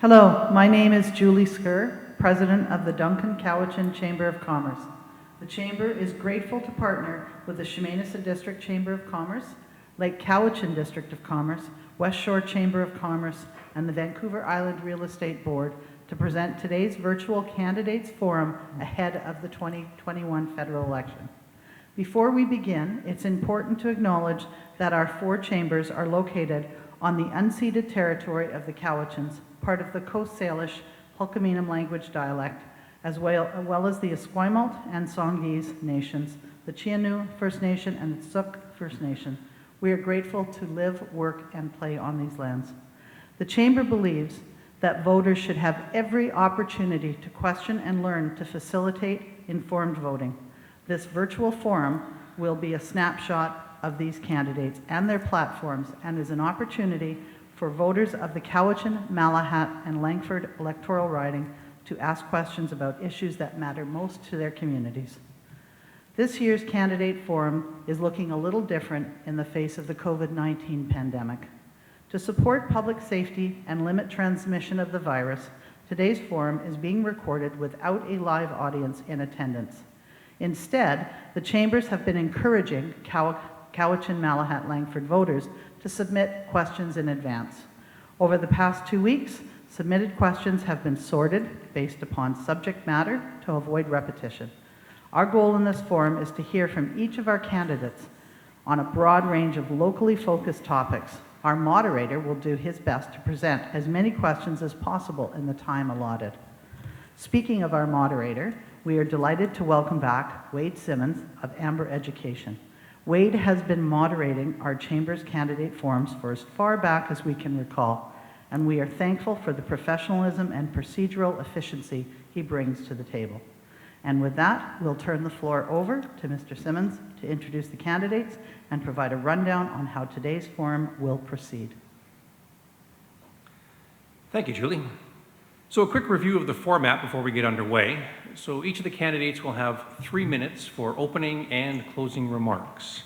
Hello, my name is Julie Skur, President of the Duncan Cowichan Chamber of Commerce. The Chamber is grateful to partner with the Chemainissa District Chamber of Commerce, Lake Cowichan District of Commerce, West Shore Chamber of Commerce, and the Vancouver Island Real Estate Board to present today's virtual candidates forum ahead of the 2021 federal election. Before we begin, it's important to acknowledge that our 4 chambers are located on the unceded territory of the Cowichans, part of the Coast Salish Hulkaminam language dialect, as well as the Esquimalt and Songhees nations, the Chianu First Nation, and the Tsuk First Nation. We are grateful to live, work, and play on these lands. The Chamber believes that voters should have every opportunity to question and learn to facilitate informed voting. This virtual forum will be a snapshot of these candidates and their platforms and is an opportunity for voters of the Cowichan-Malahat-Langford electoral riding to ask questions about issues that matter most to their communities. This year's candidate forum is looking a little different in the face of the COVID-19 pandemic. To support public safety and limit transmission of the virus, today's forum is being recorded without a live audience in attendance. Instead, the chambers have been encouraging Cowichan-Malahat-Langford voters to submit questions in advance. Over the past 2 weeks, submitted questions have been sorted based upon subject matter to avoid repetition. Our goal in this forum is to hear from each of our candidates on a broad range of locally focused topics. Our moderator will do his best to present as many questions as possible in the time allotted. Speaking of our moderator, we are delighted to welcome back Wade Simmons of Amber Education. Wade has been moderating our Chamber's candidate forums for as far back as we can recall, and we are thankful for the professionalism and procedural efficiency he brings to the table. And with that, we'll turn the floor over to Mr. Simmons to introduce the candidates and provide a rundown on how today's forum will proceed. Thank you, Julie. So a quick review of the format before we get underway. So each of the candidates will have 3 minutes for opening and closing remarks.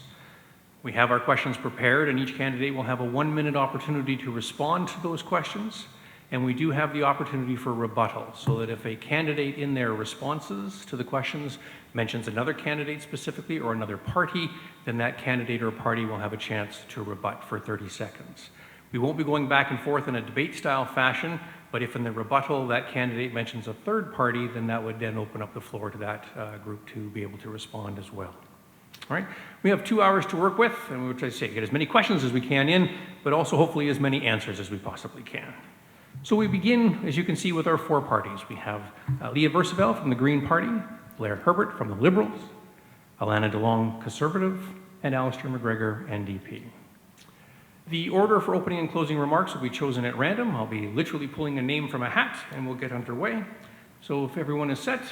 We have our questions prepared, and each candidate will have a 1-minute opportunity to respond to those questions. And we do have the opportunity for rebuttal, so that if a candidate in their responses to the questions mentions another candidate specifically or another party, then that candidate or party will have a chance to rebut for 30 seconds. We won't be going back and forth in a debate-style fashion, but if in the rebuttal that candidate mentions a third party, then that would then open up the floor to that group to be able to respond as well. All right, we have 2 hours to work with, and we'll try to get as many questions as we can in, but also hopefully as many answers as we possibly can. So we begin, as you can see, with our 4 parties. We have Leah Versaevel from the Green Party, Blair Herbert from the Liberals, Alana DeLong, Conservative, and Alistair MacGregor, NDP. The order for opening and closing remarks will be chosen at random. I'll be literally pulling a name from a hat, and we'll get underway. So if everyone is set,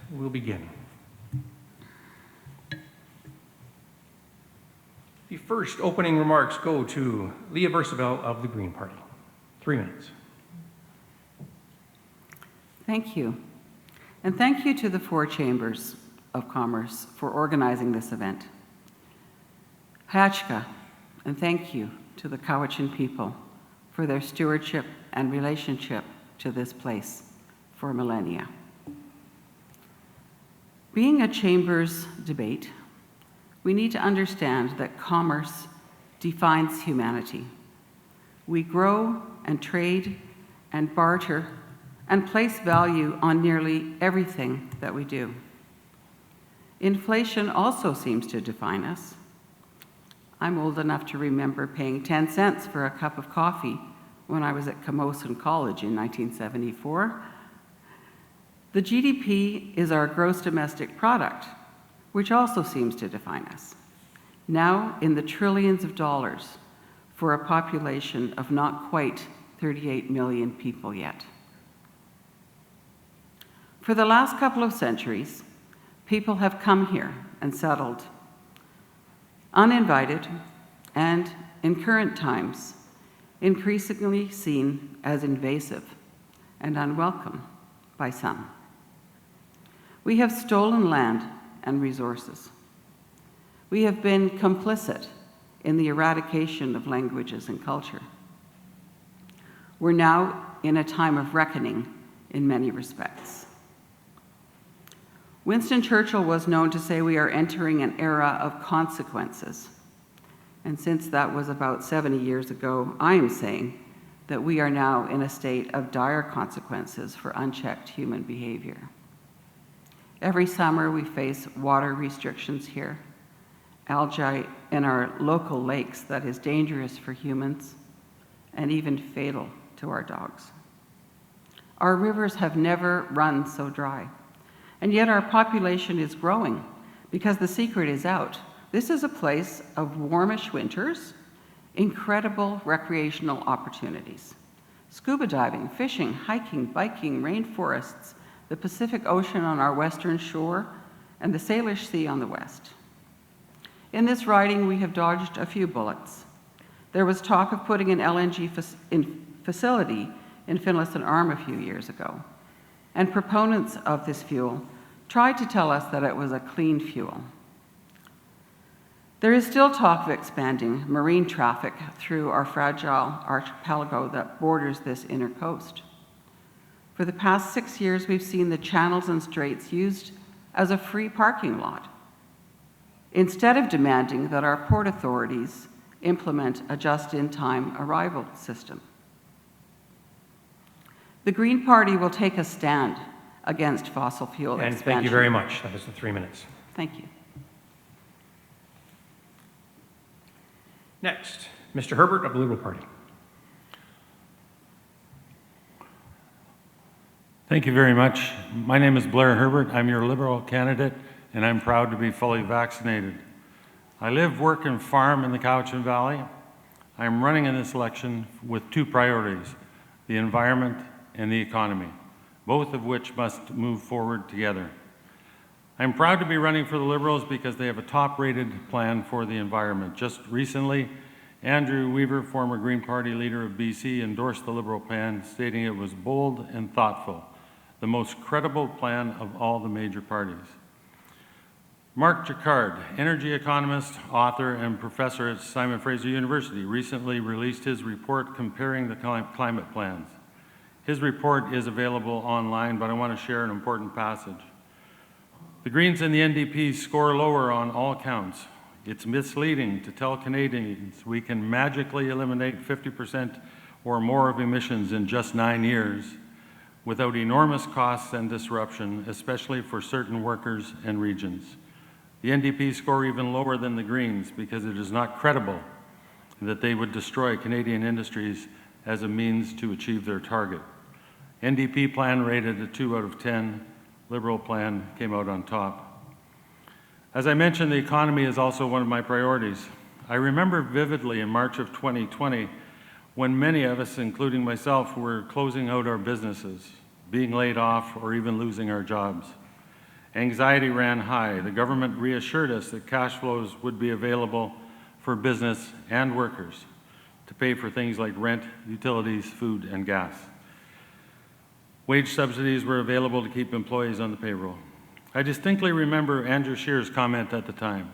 we'll begin. The first opening remarks go to Leah Versaevel of the Green Party. 3 minutes. Thank you. And thank you to the 4 chambers of commerce for organizing this event. Hayachka, and thank you to the Cowichan people for their stewardship and relationship to this place for millennia. Being a chamber's debate, we need to understand that commerce defines humanity. We grow and trade and barter and place value on nearly everything that we do. Inflation also seems to define us. I'm old enough to remember paying 10 cents for a cup of coffee when I was at Camosun College in 1974. The GDP is our gross domestic product, which also seems to define us, now in the trillions of dollars for a population of not quite 38 million people yet. For the last couple of centuries, people have come here and settled, uninvited, and in current times, increasingly seen as invasive and unwelcome by some. We have stolen land and resources. We have been complicit in the eradication of languages and culture. We're now in a time of reckoning in many respects. Winston Churchill was known to say we are entering an era of consequences. And since that was about 70 years ago, I am saying that we are now in a state of dire consequences for unchecked human behavior. Every summer we face water restrictions here, algae in our local lakes that is dangerous for humans and even fatal to our dogs. Our rivers have never run so dry, and yet our population is growing because the secret is out. This is a place of warmish winters, incredible recreational opportunities. Scuba diving, fishing, hiking, biking, rainforests, the Pacific Ocean on our western shore, and the Salish Sea on the west. In this riding, we have dodged a few bullets. There was talk of putting an LNG facility in Finlayson Arm a few years ago, and proponents of this fuel tried to tell us that it was a clean fuel. There is still talk of expanding marine traffic through our fragile archipelago that borders this inner coast. For the past 6 years, we've seen the channels and straits used as a free parking lot, instead of demanding that our port authorities implement a just-in-time arrival system. The Green Party will take a stand against fossil fuel And expansion. thank you very much. That is the 3 minutes. Thank you. Next, Mr. Herbert of the Liberal Party. Thank you very much. My name is Blair Herbert. I'm your Liberal candidate, and I'm proud to be fully vaccinated. I live, work, and farm in the Cowichan Valley. I'm running in this election with two priorities, the environment and the economy, both of which must move forward together. I'm proud to be running for the Liberals because they have a top-rated plan for the environment. Just recently, Andrew Weaver, former Green Party leader of BC, endorsed the Liberal plan, stating it was bold and thoughtful, the most credible plan of all the major parties. Mark Jacquard, energy economist, author, and professor at Simon Fraser University, recently released his report comparing the climate plans. His report is available online, but I want to share an important passage. The Greens and the NDP score lower on all counts. It's misleading to tell Canadians we can magically eliminate 50% or more of emissions in just 9 years without enormous costs and disruption, especially for certain workers and regions. The NDP score even lower than the Greens because it is not credible that they would destroy Canadian industries as a means to achieve their target. NDP plan rated a 2 out of 10. Liberal plan came out on top. As I mentioned, the economy is also one of my priorities. I remember vividly in March of 2020 when many of us, including myself, were closing out our businesses, being laid off, or even losing our jobs. Anxiety ran high. The government reassured us that cash flows would be available for business and workers to pay for things like rent, utilities, food, and gas. Wage subsidies were available to keep employees on the payroll. I distinctly remember Andrew Scheer's comment at the time.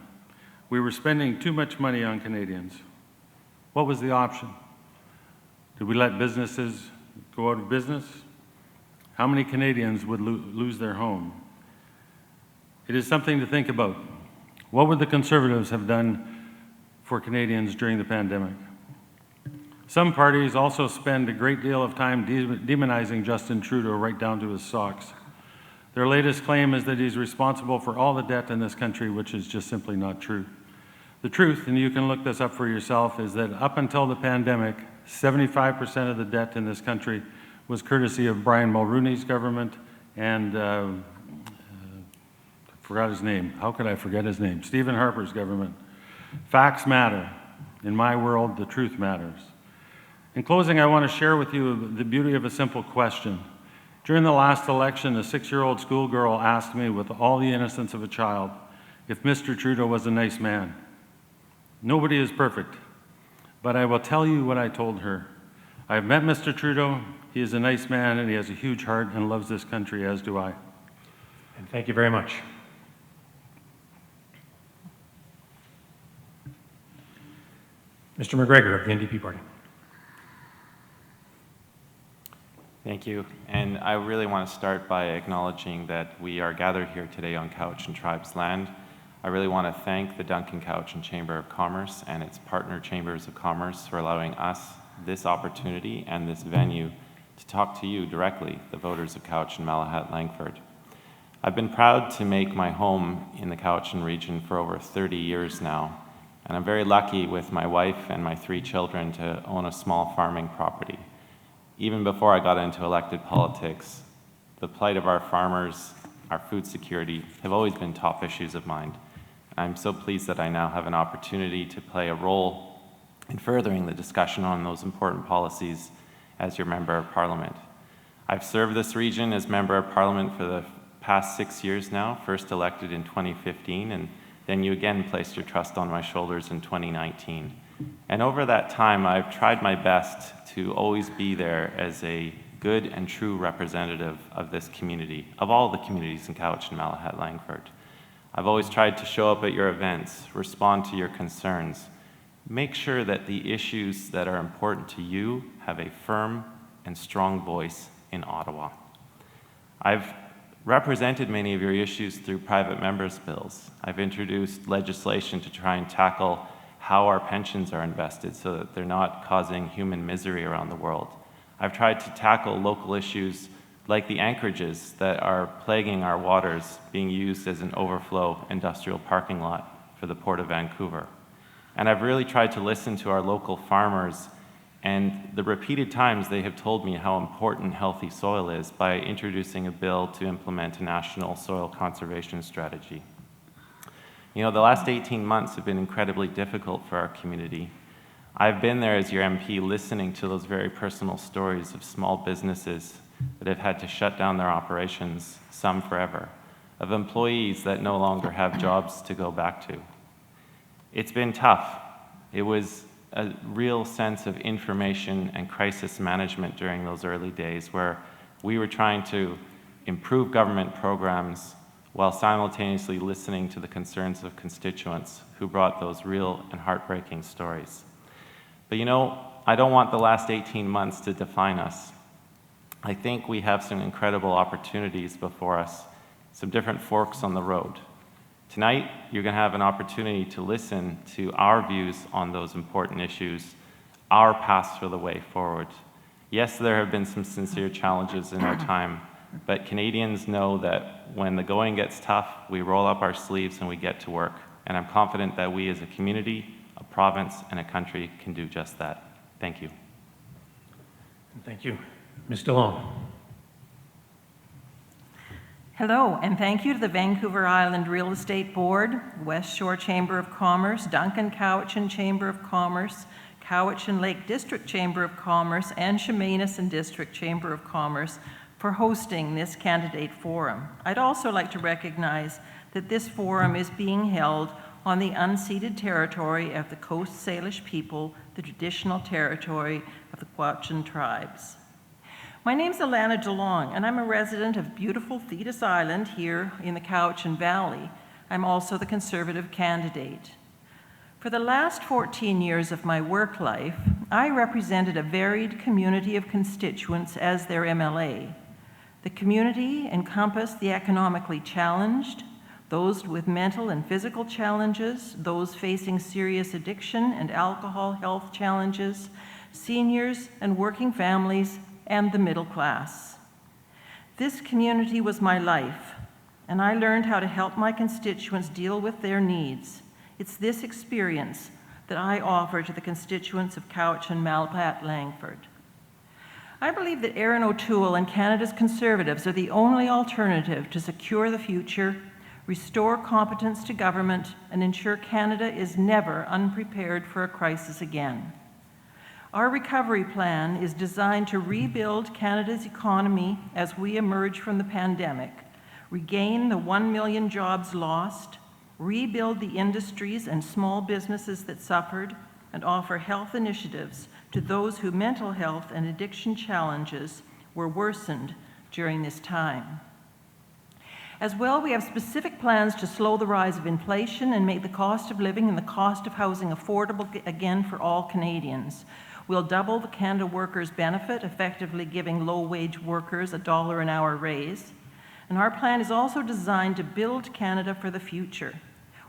We were spending too much money on Canadians. What was the option? Did we let businesses go out of business? How many Canadians would lose their home? It is something to think about. What would the Conservatives have done for Canadians during the pandemic? Some parties also spend a great deal of time demonizing Justin Trudeau right down to his socks. Their latest claim is that he's responsible for all the debt in this country, which is just simply not true. The truth, and you can look this up for yourself, is that up until the pandemic, 75% of the debt in this country was courtesy of Brian Mulroney's government and, I forgot his name. How could I forget his name? Stephen Harper's government. Facts matter. In my world, the truth matters. In closing, I want to share with you the beauty of a simple question. During the last election, a 6-year-old schoolgirl asked me with all the innocence of a child if Mr. Trudeau was a nice man. Nobody is perfect, but I will tell you what I told her. I have met Mr. Trudeau. He is a nice man, and he has a huge heart and loves this country, as do I. And thank you very much. Mr. MacGregor of the NDP Party. Thank you. And I really want to start by acknowledging that we are gathered here today on Cowichan Tribe's land. I really want to thank the Duncan Cowichan Chamber of Commerce and its partner chambers of commerce for allowing us this opportunity and this venue to talk to you directly, the voters of Cowichan-Malahat-Langford. I've been proud to make my home in the Cowichan region for over 30 years now, and I'm very lucky with my wife and my 3 children to own a small farming property. Even before I got into elected politics, the plight of our farmers, our food security, have always been top issues of mine. I'm so pleased that I now have an opportunity to play a role in furthering the discussion on those important policies as your Member of Parliament. I've served this region as Member of Parliament for the past 6 years now, first elected in 2015, and then you again placed your trust on my shoulders in 2019. And over that time, I've tried my best to always be there as a good and true representative of this community, of all the communities in Cowichan-Malahat-Langford. I've always tried to show up at your events, respond to your concerns, make sure that the issues that are important to you have a firm and strong voice in Ottawa. I've represented many of your issues through private members' bills. I've introduced legislation to try and tackle how our pensions are invested so that they're not causing human misery around the world. I've tried to tackle local issues like the anchorages that are plaguing our waters, being used as an overflow industrial parking lot for the Port of Vancouver. And I've really tried to listen to our local farmers and the repeated times they have told me how important healthy soil is by introducing a bill to implement a national soil conservation strategy. You know, the last 18 months have been incredibly difficult for our community. I've been there as your MP listening to those very personal stories of small businesses that have had to shut down their operations, some forever, of employees that no longer have jobs to go back to. It's been tough. It was a real sense of information and crisis management during those early days where we were trying to improve government programs while simultaneously listening to the concerns of constituents who brought those real and heartbreaking stories. But you know, I don't want the last 18 months to define us. I think we have some incredible opportunities before us, some different forks on the road. Tonight, you're going to have an opportunity to listen to our views on those important issues, our paths for the way forward. Yes, there have been some sincere challenges in our time, but Canadians know that when the going gets tough, we roll up our sleeves and we get to work. And I'm confident that we as a community, a province, and a country can do just that. Thank you. Thank you. Ms. DeLong. Hello, and thank you to the Vancouver Island Real Estate Board, West Shore Chamber of Commerce, Duncan Cowichan Chamber of Commerce, Cowichan Lake District Chamber of Commerce, and Chemainus and District Chamber of Commerce for hosting this candidate forum. I'd also like to recognize that this forum is being held on the unceded territory of the Coast Salish people, the traditional territory of the Cowichan tribes. My name's Alana DeLong, and I'm a resident of beautiful Thetis Island here in the Cowichan Valley. I'm also the Conservative candidate. For the last 14 years of my work life, I represented a varied community of constituents as their MLA. The community encompassed the economically challenged, those with mental and physical challenges, those facing serious addiction and alcohol health challenges, seniors and working families, and the middle class. This community was my life, and I learned how to help my constituents deal with their needs. It's this experience that I offer to the constituents of Cowichan-Malahat-Langford. I believe that Erin O'Toole and Canada's Conservatives are the only alternative to secure the future, restore competence to government, and ensure Canada is never unprepared for a crisis again. Our recovery plan is designed to rebuild Canada's economy as we emerge from the pandemic, regain the 1 million jobs lost, rebuild the industries and small businesses that suffered, and offer health initiatives to those whose mental health and addiction challenges were worsened during this time. As well, we have specific plans to slow the rise of inflation and make the cost of living and the cost of housing affordable again for all Canadians. We'll double the Canada Workers' Benefit, effectively giving low-wage workers a $1 an hour raise. And our plan is also designed to build Canada for the future.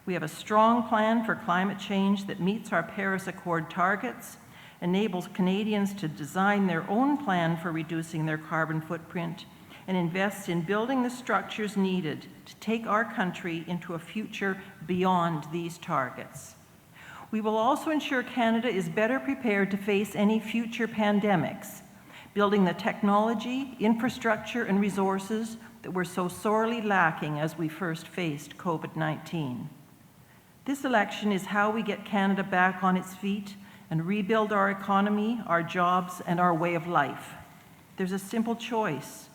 We have a strong plan for climate change that meets our Paris Accord targets, enables Canadians to design their own plan for reducing their carbon footprint, and invests in building the structures needed to take our country into a future beyond these targets. We will also ensure Canada is better prepared to face any future pandemics, building the technology, infrastructure, and resources that were so sorely lacking as we first faced COVID-19. This election is how we get Canada back on its feet and rebuild our economy, our jobs, and our way of life. There's a simple choice.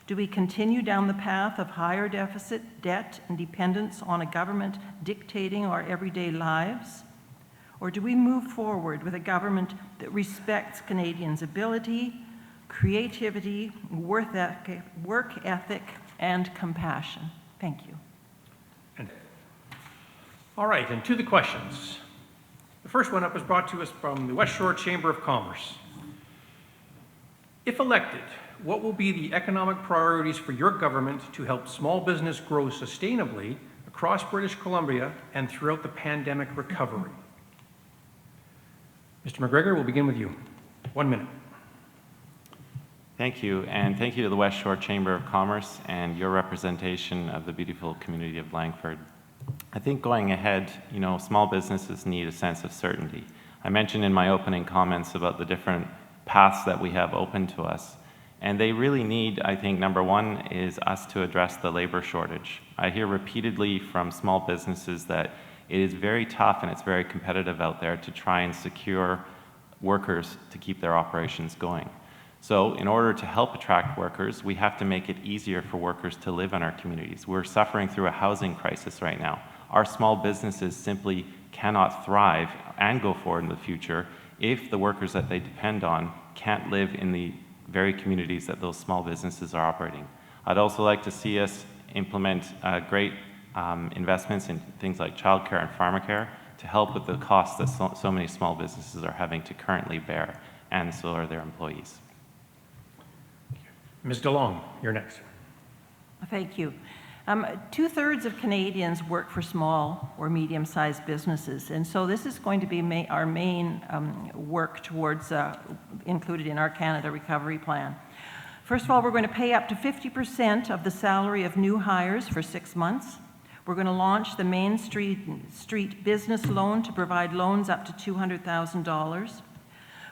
Do we continue down the path of higher deficit, debt, and dependence on a government dictating our everyday lives? Or do we move forward with a government that respects Canadians' ability, creativity, work ethic, and compassion? Thank you. All right, and to the questions. The first one up was brought to us from the West Shore Chamber of Commerce. If elected, what will be the economic priorities for your government to help small business grow sustainably across British Columbia and throughout the pandemic recovery? Mr. MacGregor, we'll begin with you. 1 minute. Thank you, and thank you to the West Shore Chamber of Commerce and your representation of the beautiful community of Langford. I think going ahead, small businesses need a sense of certainty. I mentioned in my opening comments about the different paths that we have open to us, and they really need, I think, number one is us to address the labor shortage. I hear repeatedly from small businesses that it is very tough and it's very competitive out there to try and secure workers to keep their operations going. So in order to help attract workers, we have to make it easier for workers to live in our communities. We're suffering through a housing crisis right now. Our small businesses simply cannot thrive and go forward in the future if the workers that they depend on can't live in the very communities that those small businesses are operating. I'd also like to see us implement great investments in things like childcare and pharmacare to help with the costs that so many small businesses are having to currently bear, and so are their employees. Ms. DeLong, you're next. Thank you. 2/3 of Canadians work for small or medium-sized businesses, and so this is going to be our main work towards included in our Canada Recovery Plan. First of all, we're going to pay up to 50% of the salary of new hires for 6 months. We're going to launch the Main Street Business Loan to provide loans up to $200,000.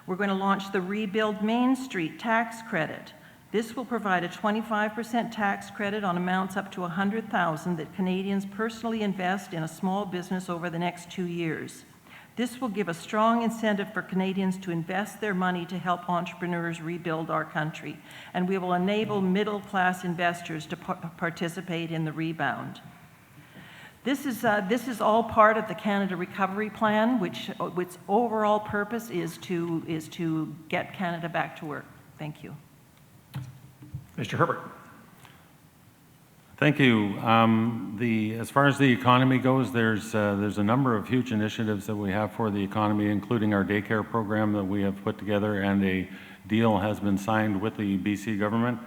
We're going to launch the Rebuild Main Street Tax Credit. This will provide a 25% tax credit on amounts up to $100,000 that Canadians personally invest in a small business over the next 2 years. This will give a strong incentive for Canadians to invest their money to help entrepreneurs rebuild our country, and we will enable middle-class investors to participate in the rebound. This is all part of the Canada Recovery Plan, which its overall purpose is to get Canada back to work. Thank you. Mr. Herbert. Thank you. As far as the economy goes, there's a number of huge initiatives that we have for the economy, including our daycare program that we have put together, and a deal has been signed with the BC government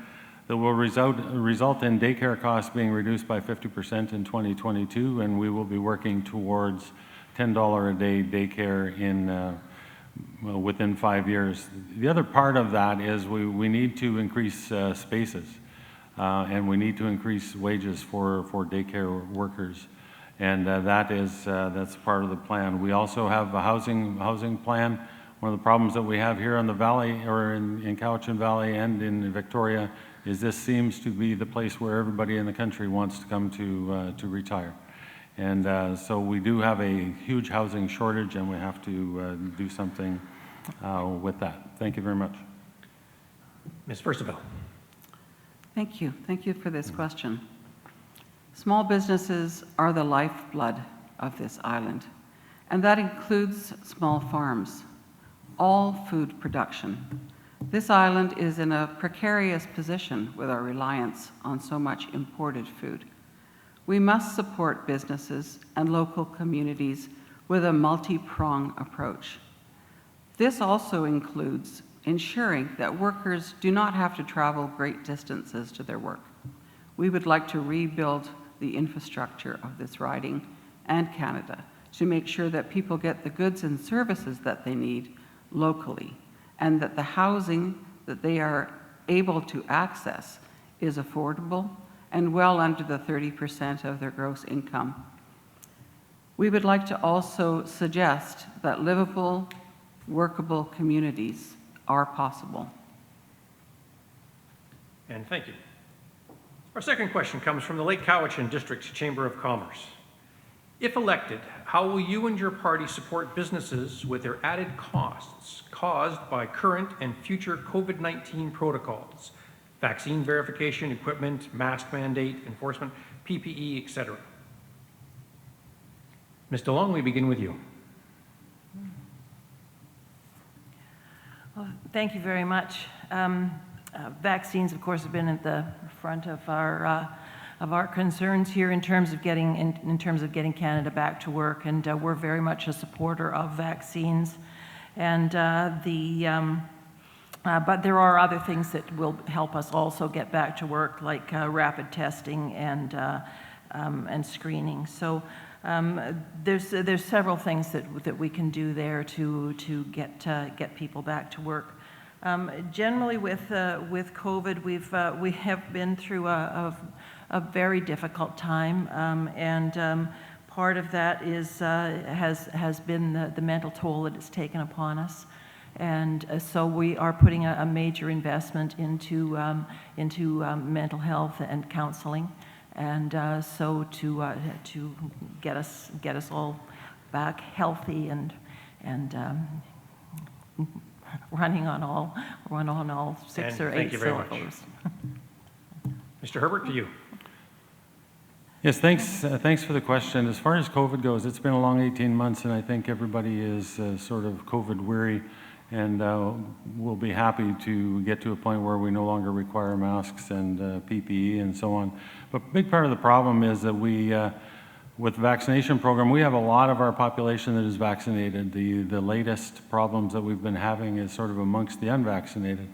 that will result in daycare costs being reduced by 50% in 2022, and we will be working towards $10 a day daycare within 5 years. The other part of that is we need to increase spaces, and we need to increase wages for daycare workers, and that's part of the plan. We also have a housing plan. One of the problems that we have here in the valley, or in Cowichan Valley and in Victoria, is this seems to be the place where everybody in the country wants to come to retire. And so we do have a huge housing shortage, and we have to do something with that. Thank you very much. Ms. Versaevel. Thank you. Thank you for this question. Small businesses are the lifeblood of this island, and that includes small farms, all food production. This island is in a precarious position with our reliance on so much imported food. We must support businesses and local communities with a multi-pronged approach. This also includes ensuring that workers do not have to travel great distances to their work. We would like to rebuild the infrastructure of this riding and Canada to make sure that people get the goods and services that they need locally, and that the housing that they are able to access is affordable and well under the 30% of their gross income. We would like to also suggest that livable, workable communities are possible. And thank you. Our second question comes from the Lake Cowichan District's Chamber of Commerce. If elected, how will you and your party support businesses with their added costs caused by current and future COVID-19 protocols, vaccine verification, equipment, mask mandate, enforcement, PPE, etc.? Ms. DeLong, we begin with you. Well, thank you very much. Vaccines, of course, have been at the front of our concerns here in terms of getting Canada back to work, and we're very much a supporter of vaccines. And but there are other things that will help us also get back to work, like rapid testing and screening. So there's several things that we can do there to get people back to work. Generally, with COVID, we have been through a very difficult time, and part of that has been the mental toll that it's taken upon us. And so we are putting a major investment into mental health and counseling, and so to get us all back healthy and running on all six or eight cylinders. Mr. Herbert, to you. Yes, thanks for the question. As far as COVID goes, it's been a long 18 months, and I think everybody is sort of COVID weary, and we'll be happy to get to a point where we no longer require masks and PPE and so on. But a big part of the problem is that with the vaccination program, we have a lot of our population that is vaccinated. The latest problems that we've been having is sort of amongst the unvaccinated,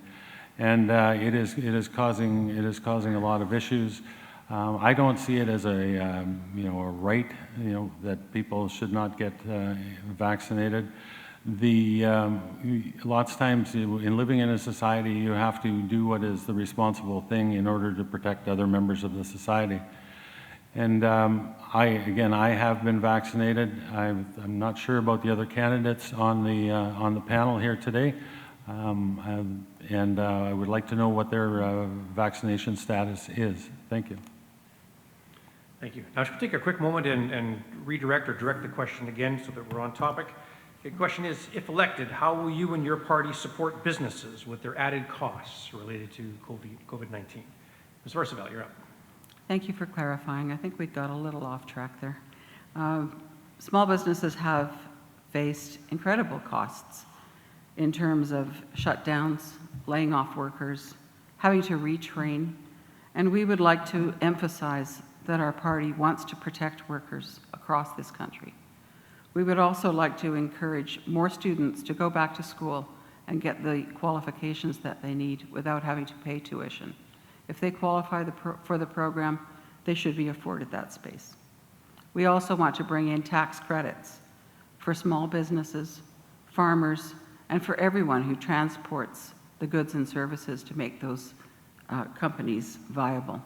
and it is causing a lot of issues. I don't see it as a right that people should not get vaccinated. Lots of times in living in a society, you have to do what is the responsible thing in order to protect other members of the society. And I have been vaccinated. I'm not sure about the other candidates on the panel here today, and I would like to know what their vaccination status is. Thank you. Thank you. Now, should we take a quick moment and redirect or direct the question again so that we're on topic? The question is, if elected, how will you and your party support businesses with their added costs related to COVID-19? Ms. Versaevel, you're up. Thank you for clarifying. I think we got a little off track there. Small businesses have faced incredible costs in terms of shutdowns, laying off workers, having to retrain, and we would like to emphasize that our party wants to protect workers across this country. We would also like to encourage more students to go back to school and get the qualifications that they need without having to pay tuition. If they qualify for the program, they should be afforded that space. We also want to bring in tax credits for small businesses, farmers, and for everyone who transports the goods and services to make those companies viable.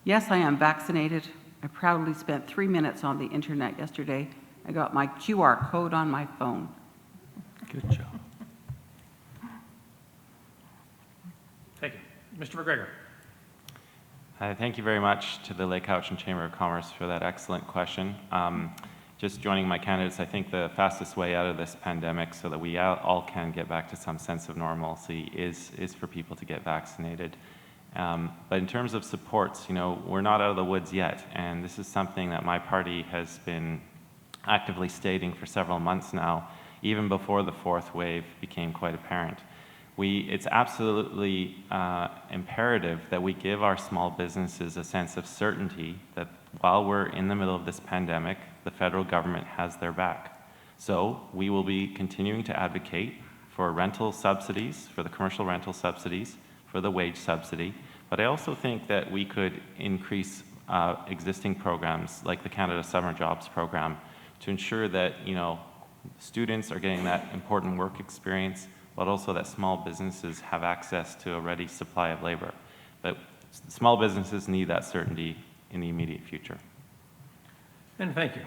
Yes, I am vaccinated. I proudly spent 3 minutes on the internet yesterday. I got my QR code on my phone. Good job. Thank you. Mr. MacGregor. Thank you very much to the Lake Cowichan Chamber of Commerce for that excellent question. Just joining my candidates, I think the fastest way out of this pandemic so that we all can get back to some sense of normalcy is for people to get vaccinated. But in terms of supports, we're not out of the woods yet, and this is something that my party has been actively stating for several months now, even before the fourth wave became quite apparent. It's absolutely imperative that we give our small businesses a sense of certainty that while we're in the middle of this pandemic, the federal government has their back. So we will be continuing to advocate for rental subsidies, for the commercial rental subsidies, for the wage subsidy. But I also think that we could increase existing programs like the Canada Summer Jobs Program to ensure that, students are getting that important work experience, but also that small businesses have access to a ready supply of labor. But small businesses need that certainty in the immediate future. And thank you.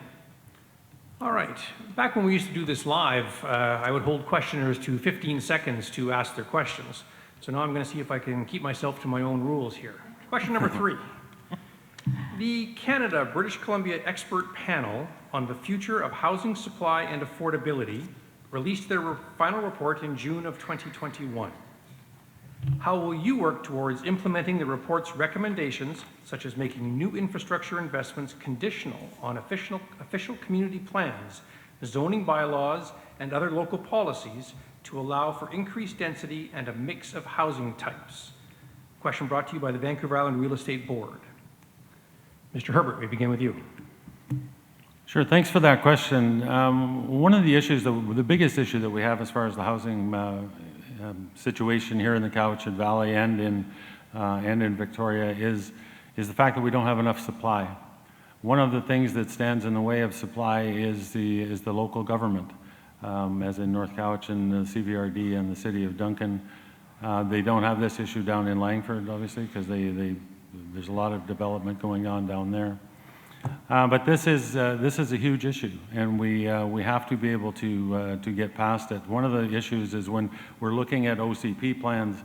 All right. Back when we used to do this live, I would hold questioners to 15 seconds to ask their questions. So now I'm going to see if I can keep myself to my own rules here. Question number 3. The Canada-British Columbia Expert Panel on the Future of Housing Supply and Affordability released their final report in June of 2021. How will you work towards implementing the report's recommendations, such as making new infrastructure investments conditional on official community plans, zoning bylaws, and other local policies to allow for increased density and a mix of housing types? Question brought to you by the Vancouver Island Real Estate Board. Mr. Herbert, we begin with you. Sure, thanks for that question. One of the issues, the biggest issue that we have as far as the housing situation here in the Cowichan Valley and in Victoria is the fact that we don't have enough supply. One of the things that stands in the way of supply is the local government, as in North Cowichan, the CVRD, and the City of Duncan. They don't have this issue down in Langford, obviously, because there's a lot of development going on down there. But this is a huge issue, and we have to be able to get past it. One of the issues is when we're looking at OCP plans,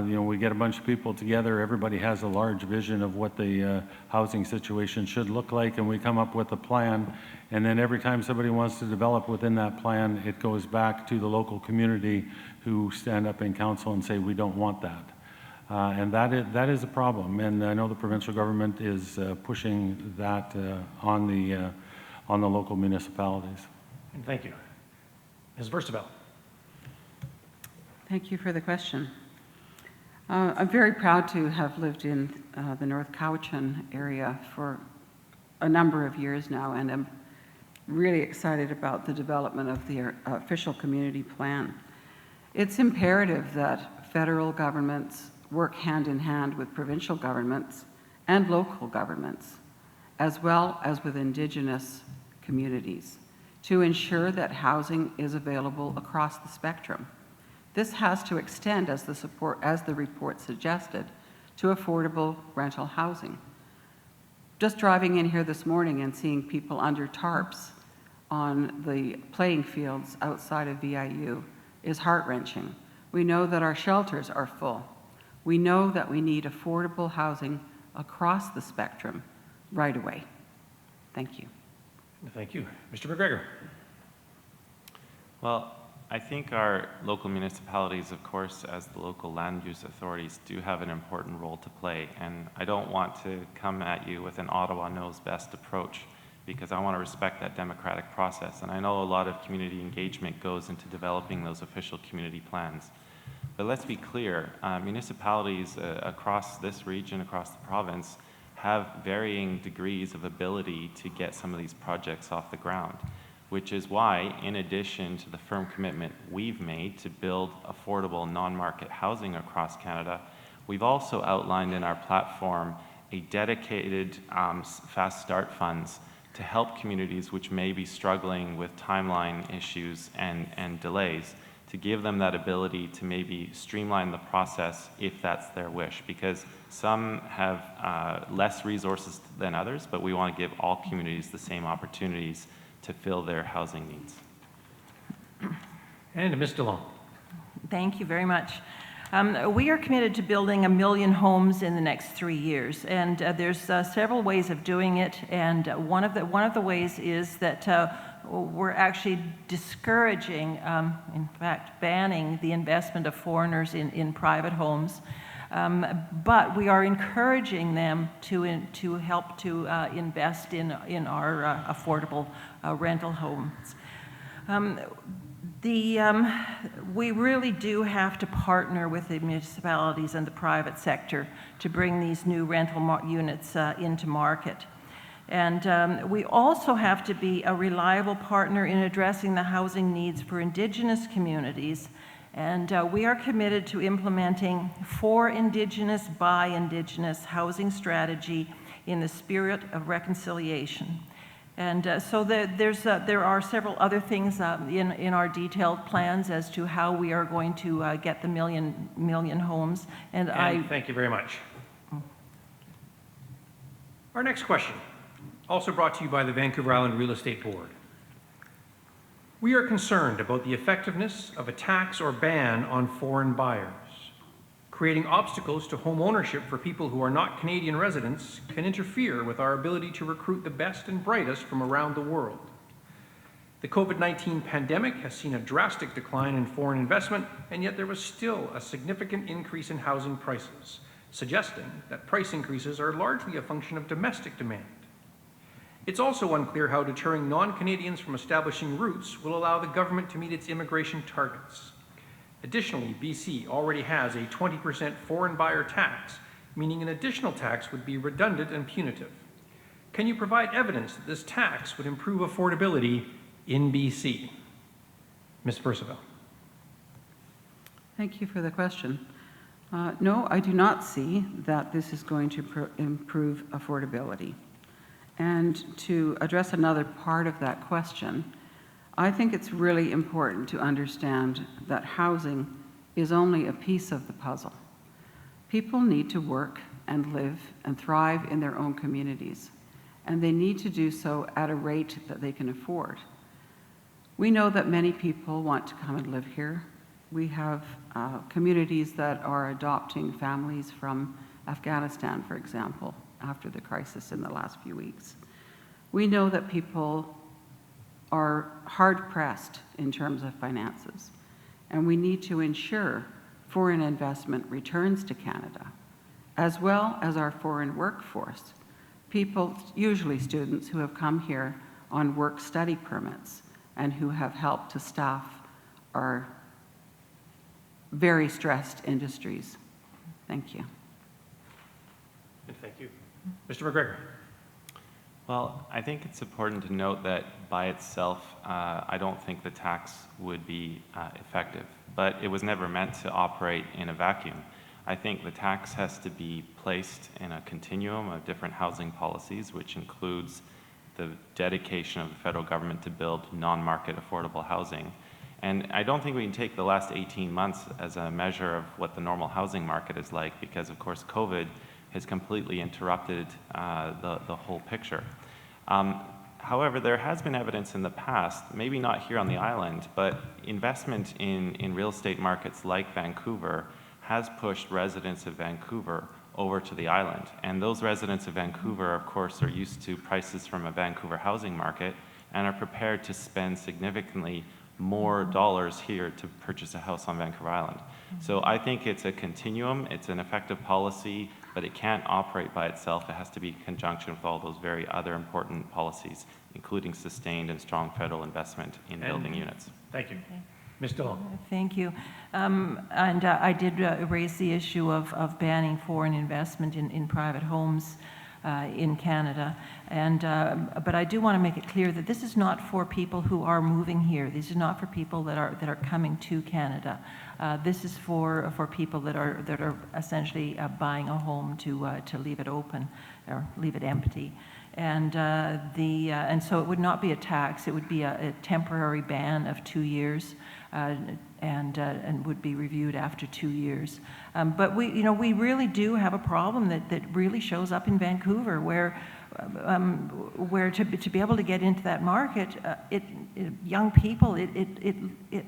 we get a bunch of people together, everybody has a large vision of what the housing situation should look like, and we come up with a plan, and then every time somebody wants to develop within that plan, it goes back to the local community who stand up in council and say, we don't want that. And that is a problem, and I know the provincial government is pushing that on the local municipalities. And thank you. Ms. Versaevel. Thank you for the question. I'm very proud to have lived in the North Cowichan area for a number of years now, and I'm really excited about the development of the official community plan. It's imperative that federal governments work hand in hand with provincial governments and local governments, as well as with Indigenous communities, to ensure that housing is available across the spectrum. This has to extend, as the report suggested, to affordable rental housing. Just driving in here this morning and seeing people under tarps on the playing fields outside of VIU is heart-wrenching. We know that our shelters are full. We know that we need affordable housing across the spectrum right away. Thank you. Thank you. Mr. MacGregor. Well, I think our local municipalities, of course, as the local land use authorities, do have an important role to play. And I don't want to come at you with an Ottawa knows best approach, because I want to respect that democratic process. And I know a lot of community engagement goes into developing those official community plans. But let's be clear, municipalities across this region, across the province, have varying degrees of ability to get some of these projects off the ground, which is why, in addition to the firm commitment we've made to build affordable non-market housing across Canada, we've also outlined in our platform a dedicated fast start funds to help communities which may be struggling with timeline issues and delays, to give them that ability to maybe streamline the process if that's their wish, because some have less resources than others, but we want to give all communities the same opportunities to fill their housing needs. And Ms. DeLong. Thank you very much. We are committed to building 1 million homes in the next 3 years, and there's several ways of doing it. And one of the ways is that we're actually discouraging, in fact, banning the investment of foreigners in private homes. But we are encouraging them to help to invest in our affordable rental homes. We really do have to partner with the municipalities and the private sector to bring these new rental units into market. And we also have to be a reliable partner in addressing the housing needs for Indigenous communities. And we are committed to implementing for Indigenous, by Indigenous housing strategy in the spirit of reconciliation. And so there are several other things in our detailed plans as to how we are going to get the million homes. And thank you very much. Our next question, also brought to you by the Vancouver Island Real Estate Board. We are concerned about the effectiveness of a tax or ban on foreign buyers. Creating obstacles to home ownership for people who are not Canadian residents can interfere with our ability to recruit the best and brightest from around the world. The COVID-19 pandemic has seen a drastic decline in foreign investment, and yet there was still a significant increase in housing prices, suggesting that price increases are largely a function of domestic demand. It's also unclear how deterring non-Canadians from establishing roots will allow the government to meet its immigration targets. Additionally, BC already has a 20% foreign buyer tax, meaning an additional tax would be redundant and punitive. Can you provide evidence that this tax would improve affordability in BC? Ms. Versaevel. Thank you for the question. No, I do not see that this is going to improve affordability. And to address another part of that question, I think it's really important to understand that housing is only a piece of the puzzle. People need to work and live and thrive in their own communities, and they need to do so at a rate that they can afford. We know that many people want to come and live here. We have communities that are adopting families from Afghanistan, for example, after the crisis in the last few weeks. We know that people are hard-pressed in terms of finances, and we need to ensure foreign investment returns to Canada, as well as our foreign workforce, people, usually students, who have come here on work-study permits and who have helped to staff our very stressed industries. Thank you. Thank you. Mr. MacGregor. Well, I think it's important to note that by itself, I don't think the tax would be effective, but it was never meant to operate in a vacuum. I think the tax has to be placed in a continuum of different housing policies, which includes the dedication of the federal government to build non-market affordable housing. And I don't think we can take the last 18 months as a measure of what the normal housing market is like, because of course COVID has completely interrupted the whole picture. However, there has been evidence in the past, maybe not here on the island, but investment in real estate markets like Vancouver has pushed residents of Vancouver over to the island. And those residents of Vancouver, of course, are used to prices from a Vancouver housing market and are prepared to spend significantly more dollars here to purchase a house on Vancouver Island. So I think it's a continuum, it's an effective policy, but it can't operate by itself. It has to be in conjunction with all those very other important policies, including sustained and strong federal investment in building units. Thank you. Ms. DeLong. Thank you. I did raise the issue of banning foreign investment in private homes in Canada. But I do want to make it clear that this is not for people who are moving here. This is not for people that are coming to Canada. This is for people that are essentially buying a home to leave it open or leave it empty. And so it would not be a tax. It would be a temporary ban of 2 years. And would be reviewed after 2 years. But we really do have a problem that really shows up in Vancouver, where to be able to get into that market, young people,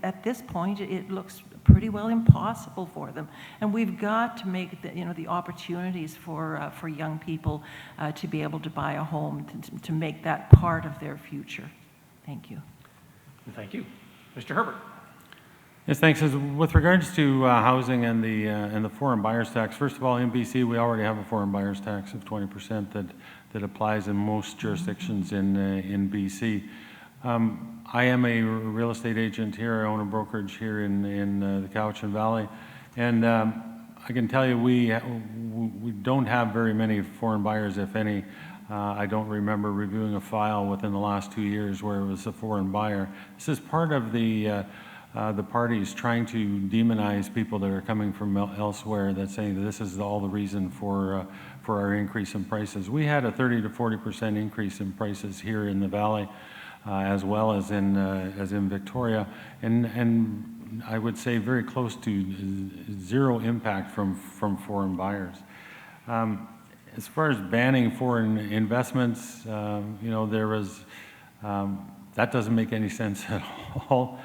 at this point, it looks pretty well impossible for them. And we've got to make the opportunities for young people to be able to buy a home, to make that part of their future. Thank you. Thank you. Mr. Herbert. Yes, thanks. With regards to housing and the foreign buyers tax, first of all, in BC, we already have a foreign buyers tax of 20% that applies in most jurisdictions in BC. I am a real estate agent here. I own a brokerage here in the Cowichan Valley, and I can tell you we don't have very many foreign buyers, if any. I don't remember reviewing a file within the last 2 years where it was a foreign buyer. This is part of the parties trying to demonize people that are coming from elsewhere, that's saying that this is all the reason for our increase in prices. We had a 30 to 40% increase in prices here in the Valley, as well as in Victoria, and I would say very close to zero impact from foreign buyers. As far as banning foreign investments, you know, there was, that doesn't make any sense at all.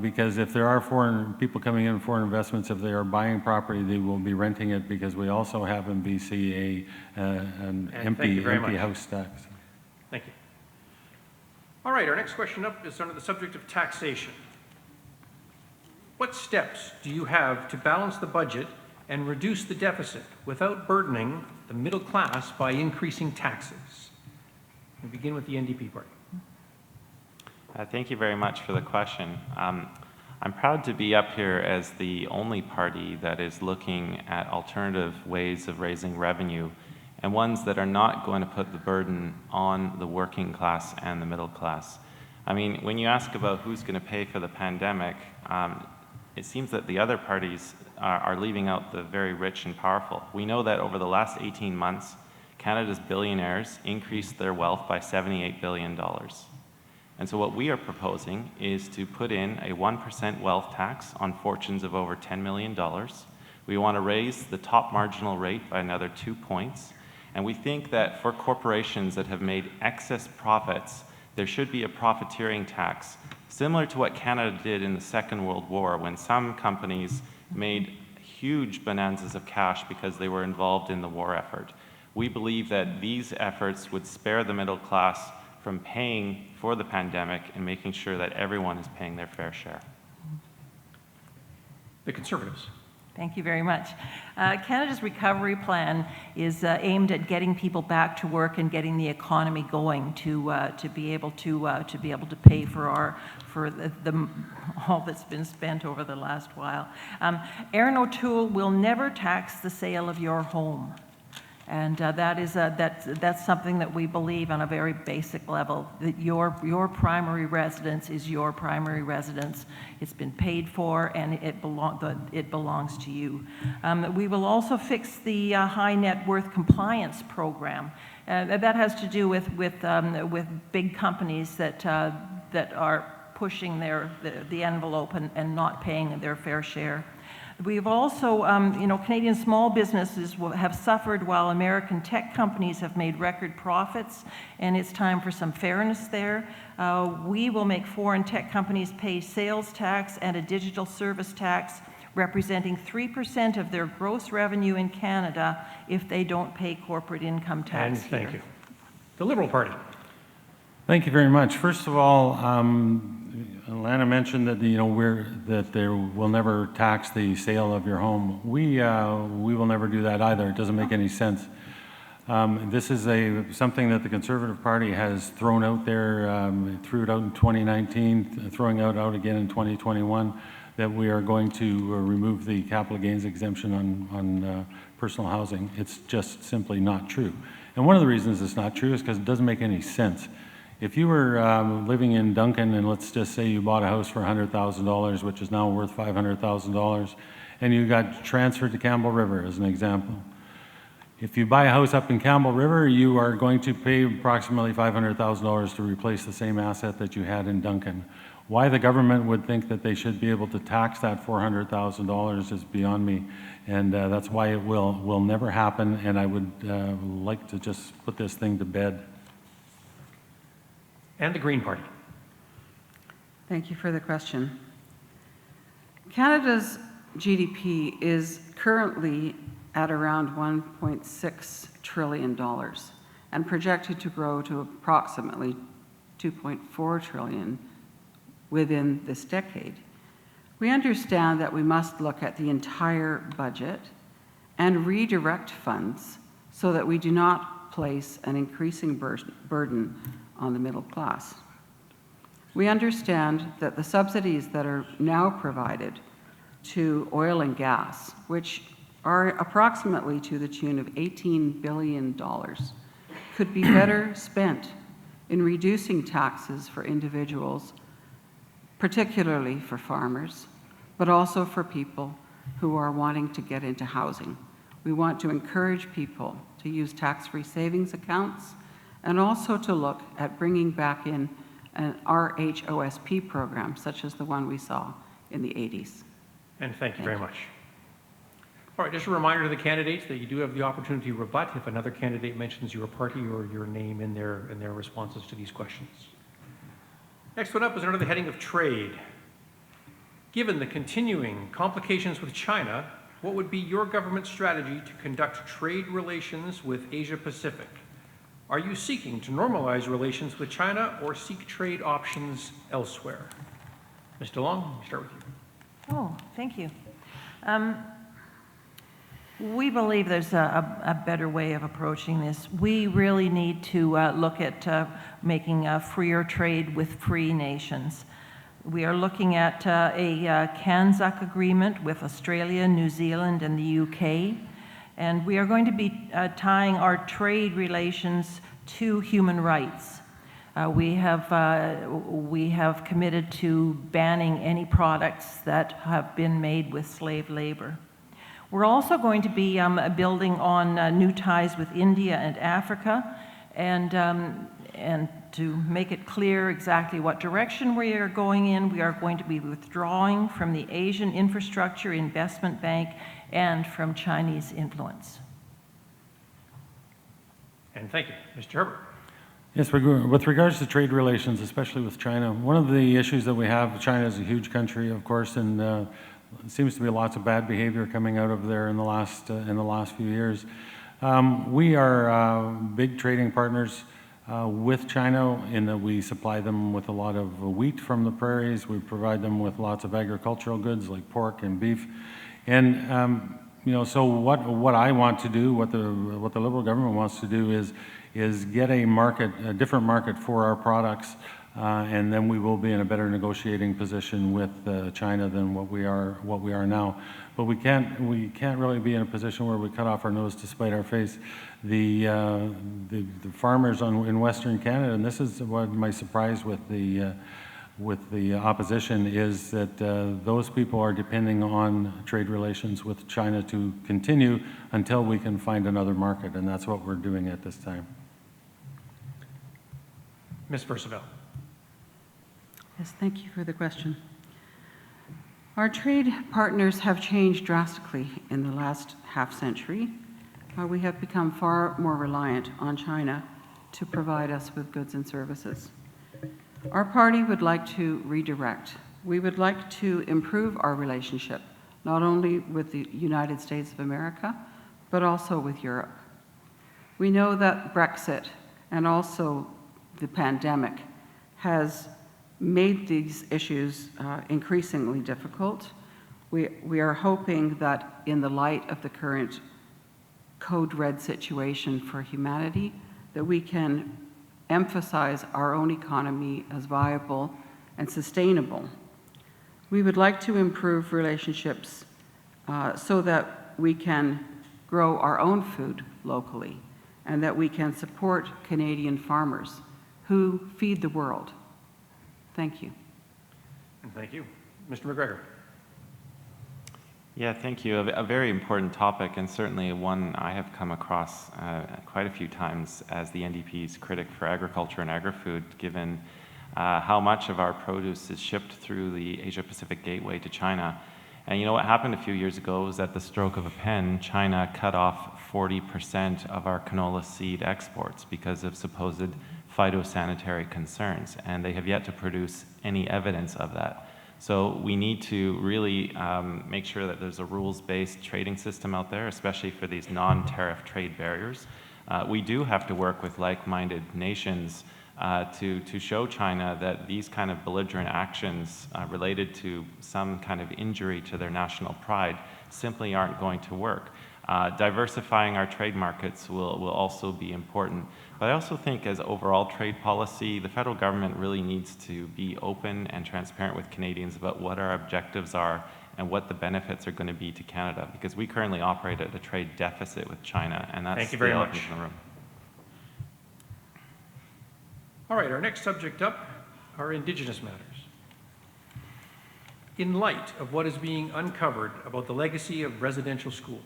Because if there are foreign people coming in, foreign investments, if they are buying property, they will be renting it, because we also have in BC an empty house tax. Thank you. All right, our next question up is under the subject of taxation. What steps do you have to balance the budget and reduce the deficit without burdening the middle class by increasing taxes? We begin with the NDP party. Thank you very much for the question. I'm proud to be up here as the only party that is looking at alternative ways of raising revenue, and ones that are not going to put the burden on the working class and the middle class. I mean, when you ask about who's going to pay for the pandemic, it seems that the other parties are leaving out the very rich and powerful. We know that over the last 18 months, Canada's billionaires increased their wealth by $78 billion. And so what we are proposing is to put in a 1% wealth tax on fortunes of over $10 million. We want to raise the top marginal rate by another 2 points. And we think that for corporations that have made excess profits, there should be a profiteering tax, similar to what Canada did in the Second World War, when some companies made huge bonanzas of cash because they were involved in the war effort. We believe that these efforts would spare the middle class from paying for the pandemic and making sure that everyone is paying their fair share. The Conservatives. Thank you very much. Canada's recovery plan is aimed at getting people back to work and getting the economy going to be able to pay for all that's been spent over the last while. Aaron O'Toole will never tax the sale of your home. And that's something that we believe on a very basic level, that your primary residence is your primary residence. It's been paid for, and it belongs to you. We will also fix the high net worth compliance program. That has to do with big companies that are pushing the envelope and not paying their fair share. We've also, Canadian small businesses have suffered while American tech companies have made record profits, and it's time for some fairness there. We will make foreign tech companies pay sales tax and a digital service tax representing 3% of their gross revenue in Canada if they don't pay corporate income tax here. Thank you. The Liberal Party. Thank you very much. First of all, Alana mentioned that that they will never tax the sale of your home. We will never do that either. It doesn't make any sense. This is something that the Conservative Party has thrown out there, threw it out in 2019, throwing it out again in 2021, that we are going to remove the capital gains exemption on personal housing. It's just simply not true. And one of the reasons it's not true is because it doesn't make any sense. If you were living in Duncan, and let's just say you bought a house for $100,000, which is now worth $500,000, and you got transferred to Campbell River, as an example. If you buy a house up in Campbell River, you are going to pay approximately $500,000 to replace the same asset that you had in Duncan. Why the government would think that they should be able to tax that $400,000 is beyond me, and that's why it will never happen, and I would like to just put this thing to bed. And the Green Party. Thank you for the question. Canada's GDP is currently at around $1.6 trillion and projected to grow to approximately $2.4 trillion within this decade. We understand that we must look at the entire budget and redirect funds so that we do not place an increasing burden on the middle class. We understand that the subsidies that are now provided to oil and gas, which are approximately to the tune of $18 billion, could be better spent in reducing taxes for individuals, particularly for farmers, but also for people who are wanting to get into housing. We want to encourage people to use tax-free savings accounts and also to look at bringing back in an RHOSP program, such as the one we saw in the 80s. And thank you very much. All right, just a reminder to the candidates that you do have the opportunity to rebut if another candidate mentions your party or your name in their responses to these questions. Next one up is under the heading of trade. Given the continuing complications with China, what would be your government's strategy to conduct trade relations with Asia Pacific? Are you seeking to normalize relations with China or seek trade options elsewhere? Ms. DeLong, we start with you. Oh, thank you. We believe there's a better way of approaching this. We really need to look at making a freer trade with free nations. We are looking at a CANZUK agreement with Australia, New Zealand, and the UK, and we are going to be tying our trade relations to human rights. We have committed to banning any products that have been made with slave labor. We're also going to be building on new ties with India and Africa, and to make it clear exactly what direction we are going in, we are going to be withdrawing from the Asian Infrastructure Investment Bank and from Chinese influence. And thank you. Mr. Herbert. Yes, with regards to trade relations, especially with China, one of the issues that we have, China is a huge country, of course, and it seems to be lots of bad behavior coming out of there in the last few years. We are big trading partners with China in that we supply them with a lot of wheat from the prairies. We provide them with lots of agricultural goods like pork and beef, and so what I want to do, what the Liberal government wants to do is get a different market for our products. And then we will be in a better negotiating position with China than what we are now. But we can't really be in a position where we cut off our nose to spite our face. The farmers in Western Canada, and this is what my surprise with the opposition is that those people are depending on trade relations with China to continue until we can find another market, and that's what we're doing at this time. Ms. Versaevel. Yes, thank you for the question. Our trade partners have changed drastically in the last half-century. We have become far more reliant on China to provide us with goods and services. Our party would like to redirect. We would like to improve our relationship, not only with the United States of America, but also with Europe. We know that Brexit and also the pandemic has made these issues increasingly difficult. We are hoping that in the light of the current code red situation for humanity, that we can emphasize our own economy as viable and sustainable. We would like to improve relationships so that we can grow our own food locally and that we can support Canadian farmers who feed the world. Thank you. And thank you. Mr. MacGregor. Yeah, thank you. A very important topic, and certainly one I have come across quite a few times as the NDP's critic for agriculture and agri-food, given how much of our produce is shipped through the Asia-Pacific gateway to China. And you know what happened a few years ago was at the stroke of a pen, China cut off 40% of our canola seed exports because of supposed phytosanitary concerns, and they have yet to produce any evidence of that. So we need to really make sure that there's a rules-based trading system out there, especially for these non-tariff trade barriers. We do have to work with like-minded nations to show China that these kind of belligerent actions related to some kind of injury to their national pride simply aren't going to work. Diversifying our trade markets will also be important. But I also think as overall trade policy, the federal government really needs to be open and transparent with Canadians about what our objectives are and what the benefits are going to be to Canada, because we currently operate at a trade deficit with China, and that's Thank you very the much. elephant in the room. All right, our next subject up are Indigenous matters. In light of what is being uncovered about the legacy of residential schools,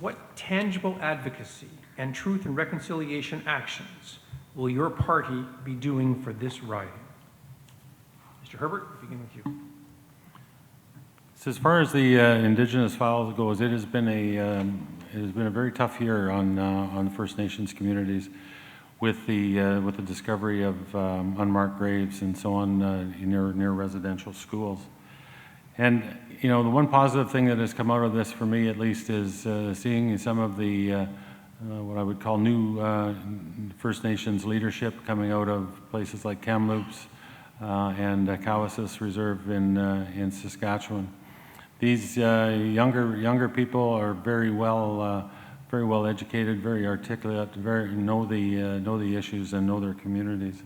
what tangible advocacy and truth and reconciliation actions will your party be doing for this riding? Mr. Herbert, we begin with you. So as far as the Indigenous file goes, it has been a very tough year on First Nations communities, with the discovery of unmarked graves and so on near residential schools. And you know, the one positive thing that has come out of this, for me at least, is seeing some of the what I would call new First Nations leadership coming out of places like Kamloops and Cowichan Reserve in Saskatchewan. These younger people are very well educated, very articulate, know the issues and know their communities.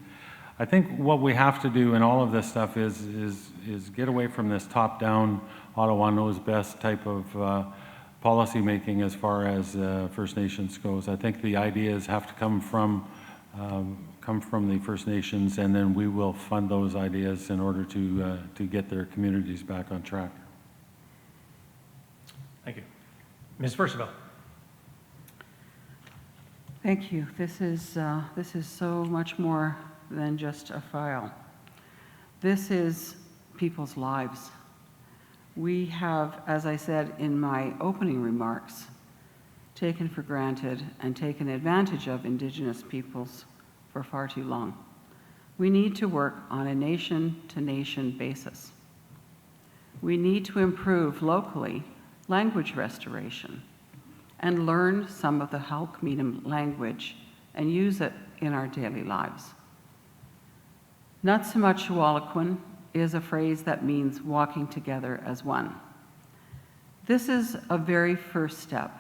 I think what we have to do in all of this stuff is get away from this top-down, Ottawa knows best type of policy making as far as First Nations goes. I think the ideas have to come from the First Nations, and then we will fund those ideas in order to get their communities back on track. Thank you. Ms. Versaevel. Thank you. This is so much more than just a file. This is people's lives. We have, as I said in my opening remarks, taken for granted and taken advantage of Indigenous peoples for far too long. We need to work on a nation-to-nation basis. We need to improve locally language restoration and learn some of the Halkminam language and use it in our daily lives. Nutsimutchuwalakwin is a phrase that means walking together as one. This is a very first step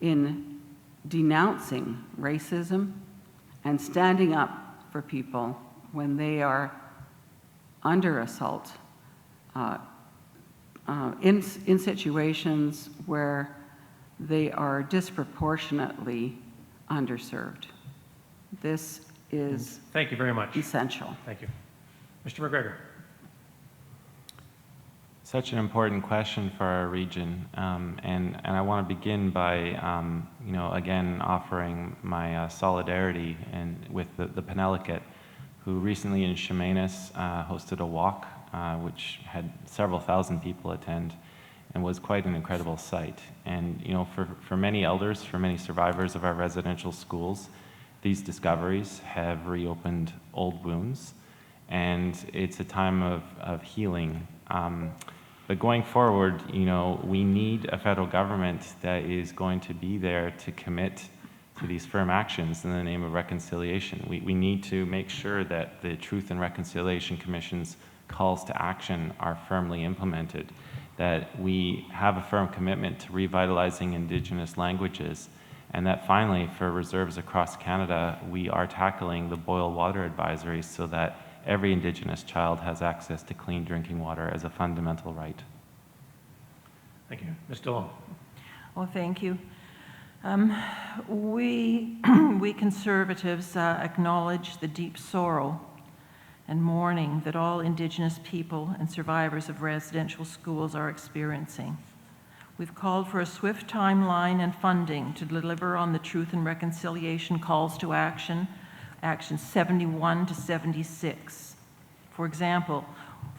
in denouncing racism and standing up for people when they are under assault in situations where they are disproportionately underserved. This is Thank you very much. essential. Thank you. Mr. MacGregor. Such an important question for our region, and I want to begin by, again, offering my solidarity with the Penelakut, who recently in Chemainus hosted a walk, which had several thousand people attend, and was quite an incredible sight. And for many elders, for many survivors of our residential schools, these discoveries have reopened old wounds, and it's a time of healing. But going forward, we need a federal government that is going to be there to commit to these firm actions in the name of reconciliation. We need to make sure that the Truth and Reconciliation Commission's calls to action are firmly implemented, that we have a firm commitment to revitalizing Indigenous languages, and that finally, for reserves across Canada, we are tackling the boil water advisory so that every Indigenous child has access to clean drinking water as a fundamental right. Thank you. Ms. DeLong. Well, thank you. We Conservatives acknowledge the deep sorrow and mourning that all Indigenous people and survivors of residential schools are experiencing. We've called for a swift timeline and funding to deliver on the Truth and Reconciliation calls to action, actions 71 to 76. For example,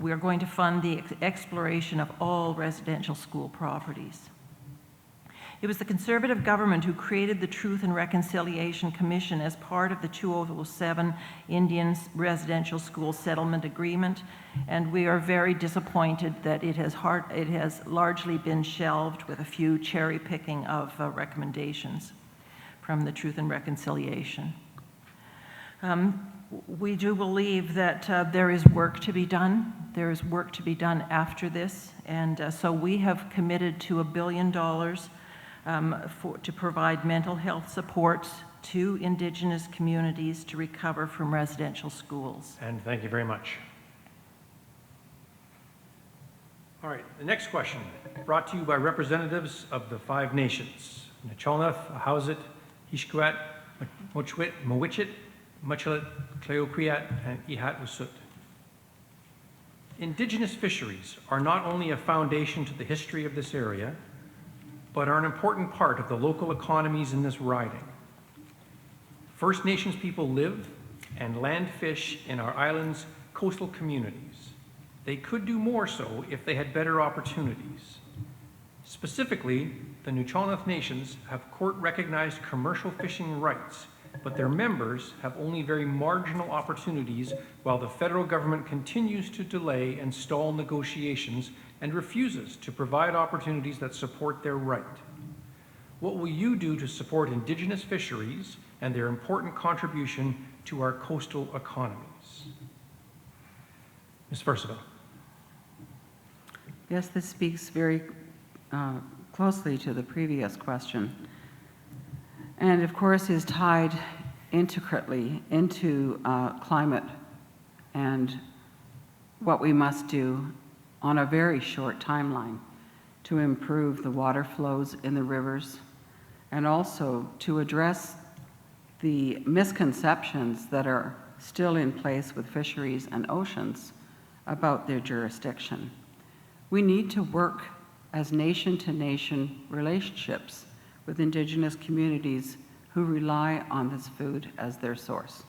we are going to fund the exploration of all residential school properties. It was the Conservative government who created the Truth and Reconciliation Commission as part of the 2007 Indian Residential School Settlement Agreement, and we are very disappointed that it has largely been shelved with a few cherry picking of recommendations from the Truth and Reconciliation. We do believe that there is work to be done. There is work to be done after this, and so we have committed to $1 billion to provide mental health supports to Indigenous communities to recover from residential schools. And thank you very much. All right, the next question, brought to you by representatives of the 5 nations, Nachalnath, Ahousaht, Ishkwat, Mochwit, Mowitchit, Machilit Cleocriat and Ihat Wasut. Indigenous fisheries are not only a foundation to the history of this area, but are an important part of the local economies in this riding. First Nations people live and land fish in our island's coastal communities. They could do more so if they had better opportunities. Specifically, the Nuchalnath Nations have court-recognized commercial fishing rights, but their members have only very marginal opportunities while the federal government continues to delay and stall negotiations and refuses to provide opportunities that support their right. What will you do to support Indigenous fisheries and their important contribution to our coastal economies? Ms. Versaevel. Yes, this speaks very closely to the previous question, and of course is tied intricately into climate and what we must do on a very short timeline to improve the water flows in the rivers and also to address the misconceptions that are still in place with fisheries and oceans about their jurisdiction. We need to work as nation-to-nation relationships with Indigenous communities who rely on this food as their source.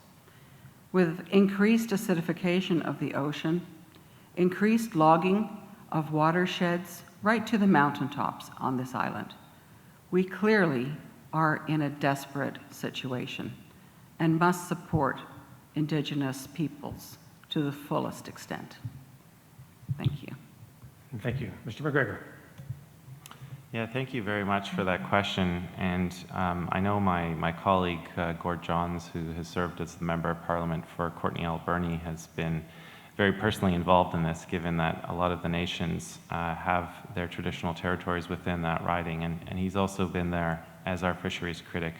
With increased acidification of the ocean, increased logging of watersheds right to the mountaintops on this island, we clearly are in a desperate situation and must support Indigenous peoples to the fullest extent. Thank you. And thank you. Mr. MacGregor. Yeah, thank you very much for that question. And I know my colleague, Gord Johns, who has served as the Member of Parliament for Courtenay Alberni, has been very personally involved in this, given that a lot of the nations have their traditional territories within that riding, and he's also been there as our fisheries critic.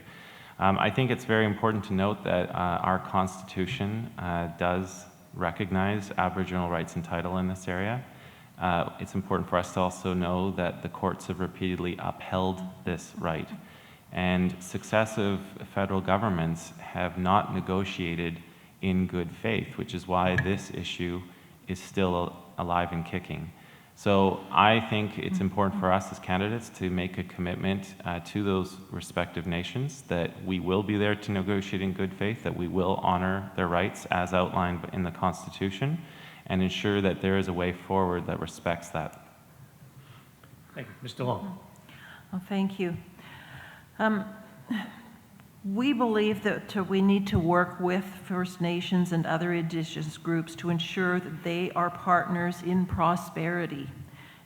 I think it's very important to note that our Constitution does recognize Aboriginal rights and title in this area. It's important for us to also know that the courts have repeatedly upheld this right, and successive federal governments have not negotiated in good faith, which is why this issue is still alive and kicking. So I think it's important for us as candidates to make a commitment to those respective nations that we will be there to negotiate in good faith, that we will honor their rights as outlined in the Constitution, and ensure that there is a way forward that respects that. Thank you. Ms. DeLong. Well, thank you. We believe that we need to work with First Nations and other Indigenous groups to ensure that they are partners in prosperity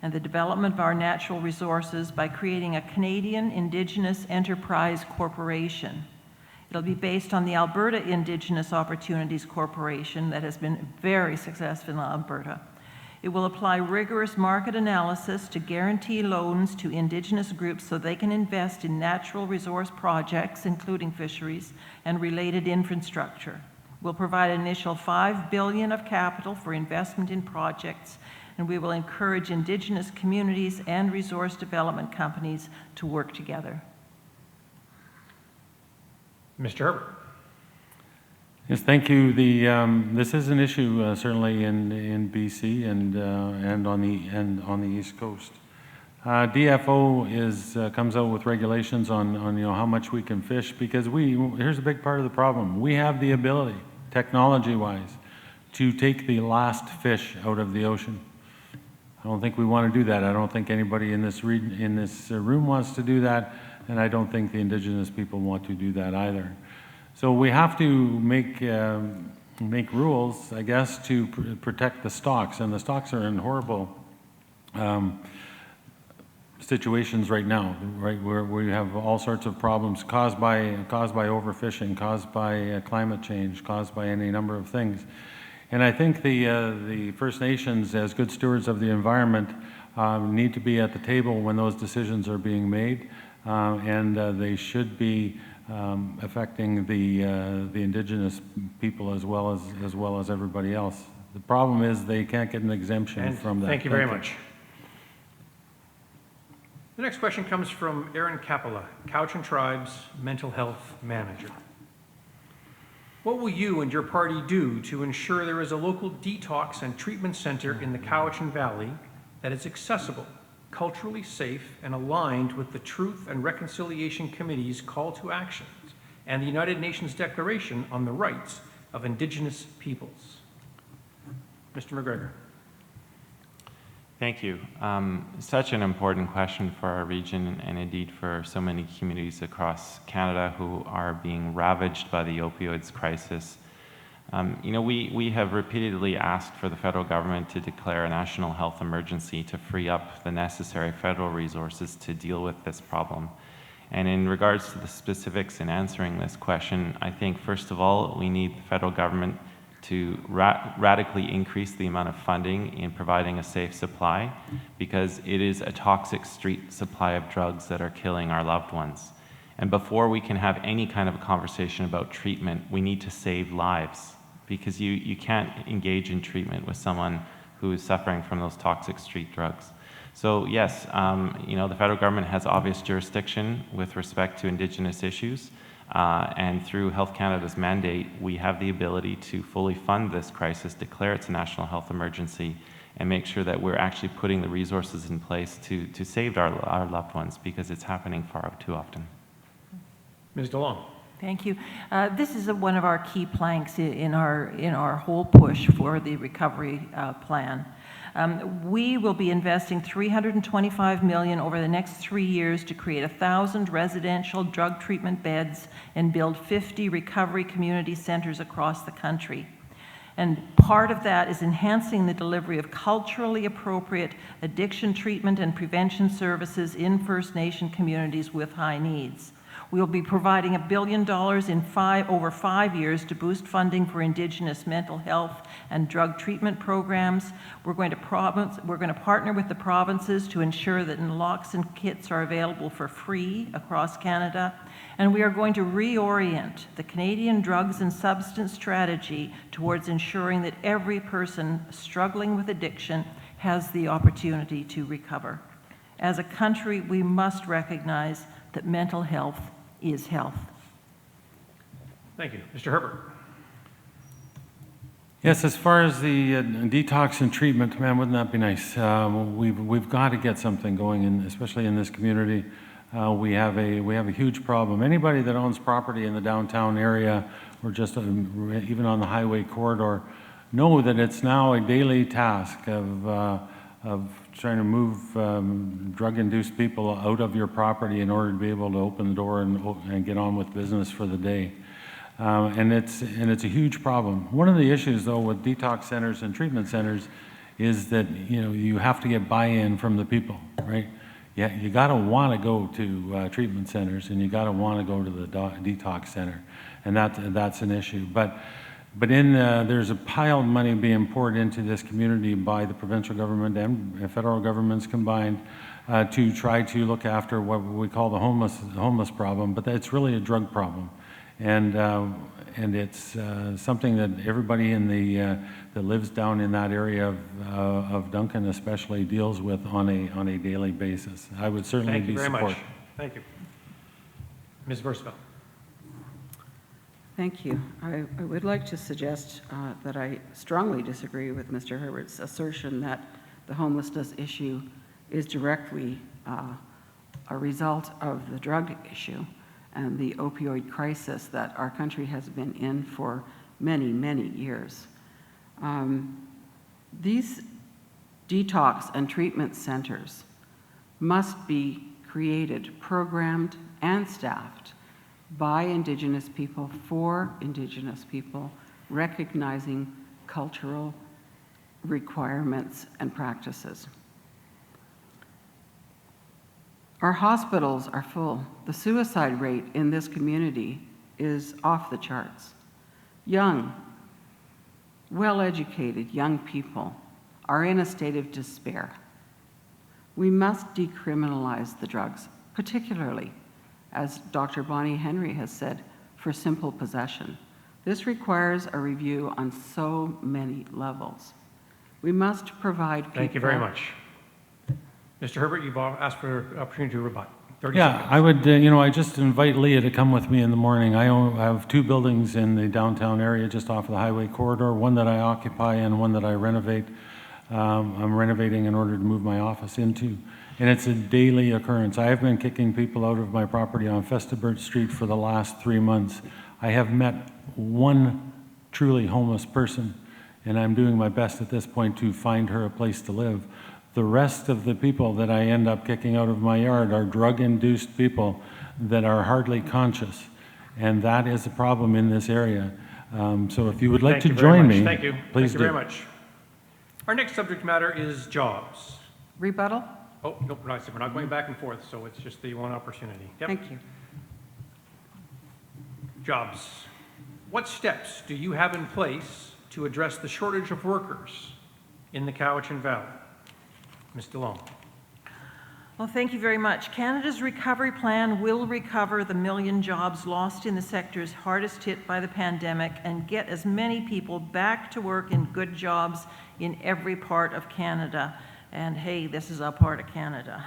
and the development of our natural resources by creating a Canadian Indigenous Enterprise Corporation. It'll be based on the Alberta Indigenous Opportunities Corporation that has been very successful in Alberta. It will apply rigorous market analysis to guarantee loans to Indigenous groups so they can invest in natural resource projects, including fisheries, and related infrastructure. We'll provide an initial $5 billion of capital for investment in projects, and we will encourage Indigenous communities and resource development companies to work together. Mr. Herbert. Yes, thank you. This is an issue certainly in BC and on the East Coast. DFO comes out with regulations on how much we can fish, because here's a big part of the problem. We have the ability, technology-wise, to take the last fish out of the ocean. I don't think we want to do that. I don't think anybody in this room wants to do that, and I don't think the Indigenous people want to do that either. So we have to make rules, I guess, to protect the stocks, and the stocks are in horrible situations right now, right, where we have all sorts of problems caused by overfishing, caused by climate change, caused by any number of things. And I think the First Nations, as good stewards of the environment, need to be at the table when those decisions are being made, and they should be affecting the Indigenous people as well as everybody else. The problem is they can't get an exemption from that. Thank you very much. The next question comes from Aaron Capella, Cowichan Tribe's Mental Health Manager. What will you and your party do to ensure there is a local detox and treatment center in the Cowichan Valley that is accessible, culturally safe, and aligned with the Truth and Reconciliation Committee's call to actions and the United Nations Declaration on the Rights of Indigenous Peoples? Mr. MacGregor. Thank you. Such an important question for our region and indeed for so many communities across Canada who are being ravaged by the opioids crisis. We have repeatedly asked for the federal government to declare a national health emergency to free up the necessary federal resources to deal with this problem. And in regards to the specifics in answering this question, I think first of all, we need the federal government to radically increase the amount of funding in providing a safe supply, because it is a toxic street supply of drugs that are killing our loved ones. And before we can have any kind of a conversation about treatment, we need to save lives, because you can't engage in treatment with someone who is suffering from those toxic street drugs. So yes, the federal government has obvious jurisdiction with respect to Indigenous issues. And through Health Canada's mandate, we have the ability to fully fund this crisis, declare it a national health emergency, and make sure that we're actually putting the resources in place to save our loved ones, because it's happening far too often. Ms. DeLong. Thank you. This is one of our key planks in our whole push for the recovery plan. We will be investing $325 million over the next 3 years to create 1,000 residential drug treatment beds and build 50 recovery community centers across the country. And part of that is enhancing the delivery of culturally appropriate addiction treatment and prevention services in First Nation communities with high needs. We'll be providing $1 billion over 5 years to boost funding for Indigenous mental health and drug treatment programs. We're going to partner with the provinces to ensure that naloxone kits are available for free across Canada. And we are going to reorient the Canadian drugs and substance strategy towards ensuring that every person struggling with addiction has the opportunity to recover. As a country, we must recognize that mental health is health. Thank you. Mr. Herbert. Yes, as far as the detox and treatment, man, wouldn't that be nice? We've got to get something going, especially in this community. We have a huge problem. Anybody that owns property in the downtown area or just even on the highway corridor know that it's now a daily task of trying to move drug-induced people out of your property in order to be able to open the door and get on with business for the day. And it's a huge problem. One of the issues, though, with detox centers and treatment centers is that you have to get buy-in from the people, right? Yeah, you got to want to go to treatment centers, and you got to want to go to the detox center, and that's an issue. But there's a pile of money being poured into this community by the provincial government and federal governments combined to try to look after what we call the homeless problem, but it's really a drug problem, and it's something that everybody that lives down in that area of Duncan especially deals with on a daily basis. I would certainly be supportive. Thank you very much. Thank you. Ms. Versaevel. Thank you. I would like to suggest that I strongly disagree with Mr. Herbert's assertion that the homelessness issue is directly a result of the drug issue and the opioid crisis that our country has been in for many, many years. These detox and treatment centers must be created, programmed, and staffed by Indigenous people for Indigenous people, recognizing cultural requirements and practices. Our hospitals are full. The suicide rate in this community is off the charts. Young, well-educated young people are in a state of despair. We must decriminalize the drugs, particularly, as Dr. Bonnie Henry has said, for simple possession. This requires a review on so many levels. We must provide people... Thank you very much. Mr. Herbert, you've asked for an opportunity to rebut. 30 Yeah, seconds. I would, I just invite Leah to come with me in the morning. I have 2 buildings in the downtown area just off of the highway corridor, one that I occupy and one that I renovate. I'm renovating in order to move my office into. And it's a daily occurrence. I have been kicking people out of my property on Festabert Street for the last 3 months. I have met one truly homeless person, and I'm doing my best at this point to find her a place to live. The rest of the people that I end up kicking out of my yard are drug-induced people that are hardly conscious, and that is a problem in this area. So if you would like Thank to you very join much. me, Thank you. please Thank you do. very much. Our next subject matter is jobs. Rebuttal? Oh, nope, we're not going back and forth, so it's just the one opportunity. Yep. Thank you. Jobs. What steps do you have in place to address the shortage of workers in the Cowichan Valley? Ms. DeLong. Well, thank you very much. Canada's recovery plan will recover the 1 million jobs lost in the sectors hardest hit by the pandemic and get as many people back to work in good jobs in every part of Canada. And hey, this is a part of Canada.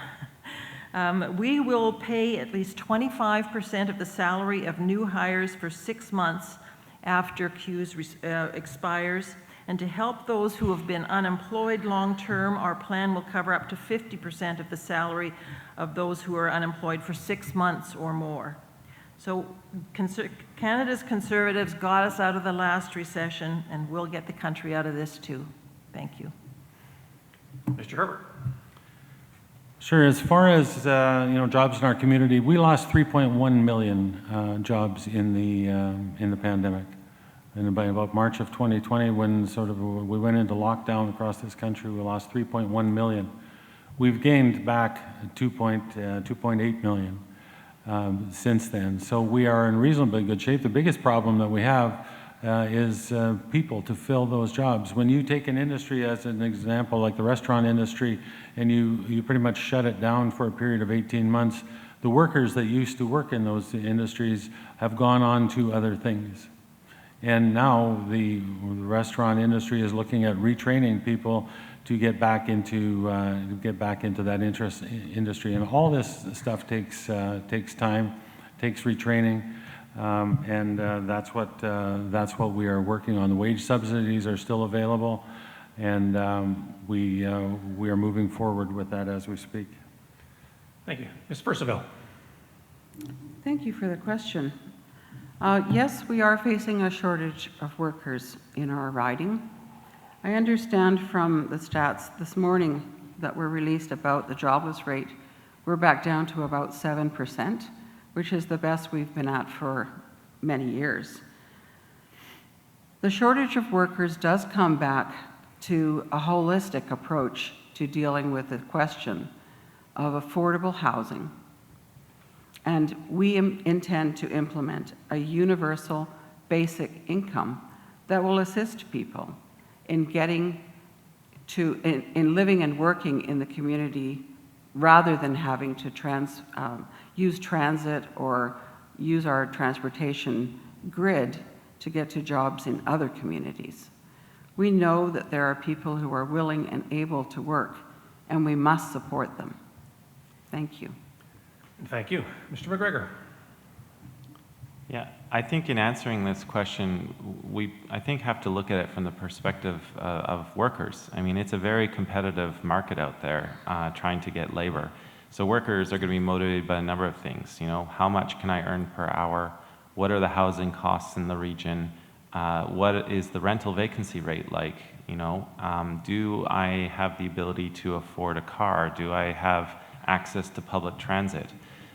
We will pay at least 25% of the salary of new hires for 6 months after CEWS expires. And to help those who have been unemployed long-term, our plan will cover up to 50% of the salary of those who are unemployed for 6 months or more. So Canada's Conservatives got us out of the last recession, and we'll get the country out of this too. Thank you. Mr. Herbert. Sure. As far as jobs in our community, we lost 3.1 million jobs in the pandemic. And by about March of 2020, when we went into lockdown across this country, we lost 3.1 million. We've gained back 2.8 million since then. So we are in reasonably good shape. The biggest problem that we have is people to fill those jobs. When you take an industry as an example, like the restaurant industry, and you pretty much shut it down for a period of 18 months, the workers that used to work in those industries have gone on to other things. And now the restaurant industry is looking at retraining people to get back into that industry. And all this stuff takes time, takes retraining, and that's what we are working on. The wage subsidies are still available, and we are moving forward with that as we speak. Thank you. Ms. Versaevel. Thank you for the question. Yes, we are facing a shortage of workers in our riding. I understand from the stats this morning that were released about the jobless rate, we're back down to about 7%, which is the best we've been at for many years. The shortage of workers does come back to a holistic approach to dealing with the question of affordable housing. And we intend to implement a universal basic income that will assist people in getting to, in living and working in the community rather than having to use transit or use our transportation grid to get to jobs in other communities. We know that there are people who are willing and able to work, and we must support them. Thank you. Thank you. Mr. MacGregor. Yeah, I think in answering this question, we have to look at it from the perspective of workers. I mean, it's a very competitive market out there trying to get labor. So workers are going to be motivated by a number of things. You know, how much can I earn per hour? What are the housing costs in the region? What is the rental vacancy rate like? You know, do I have the ability to afford a car? Do I have access to public transit?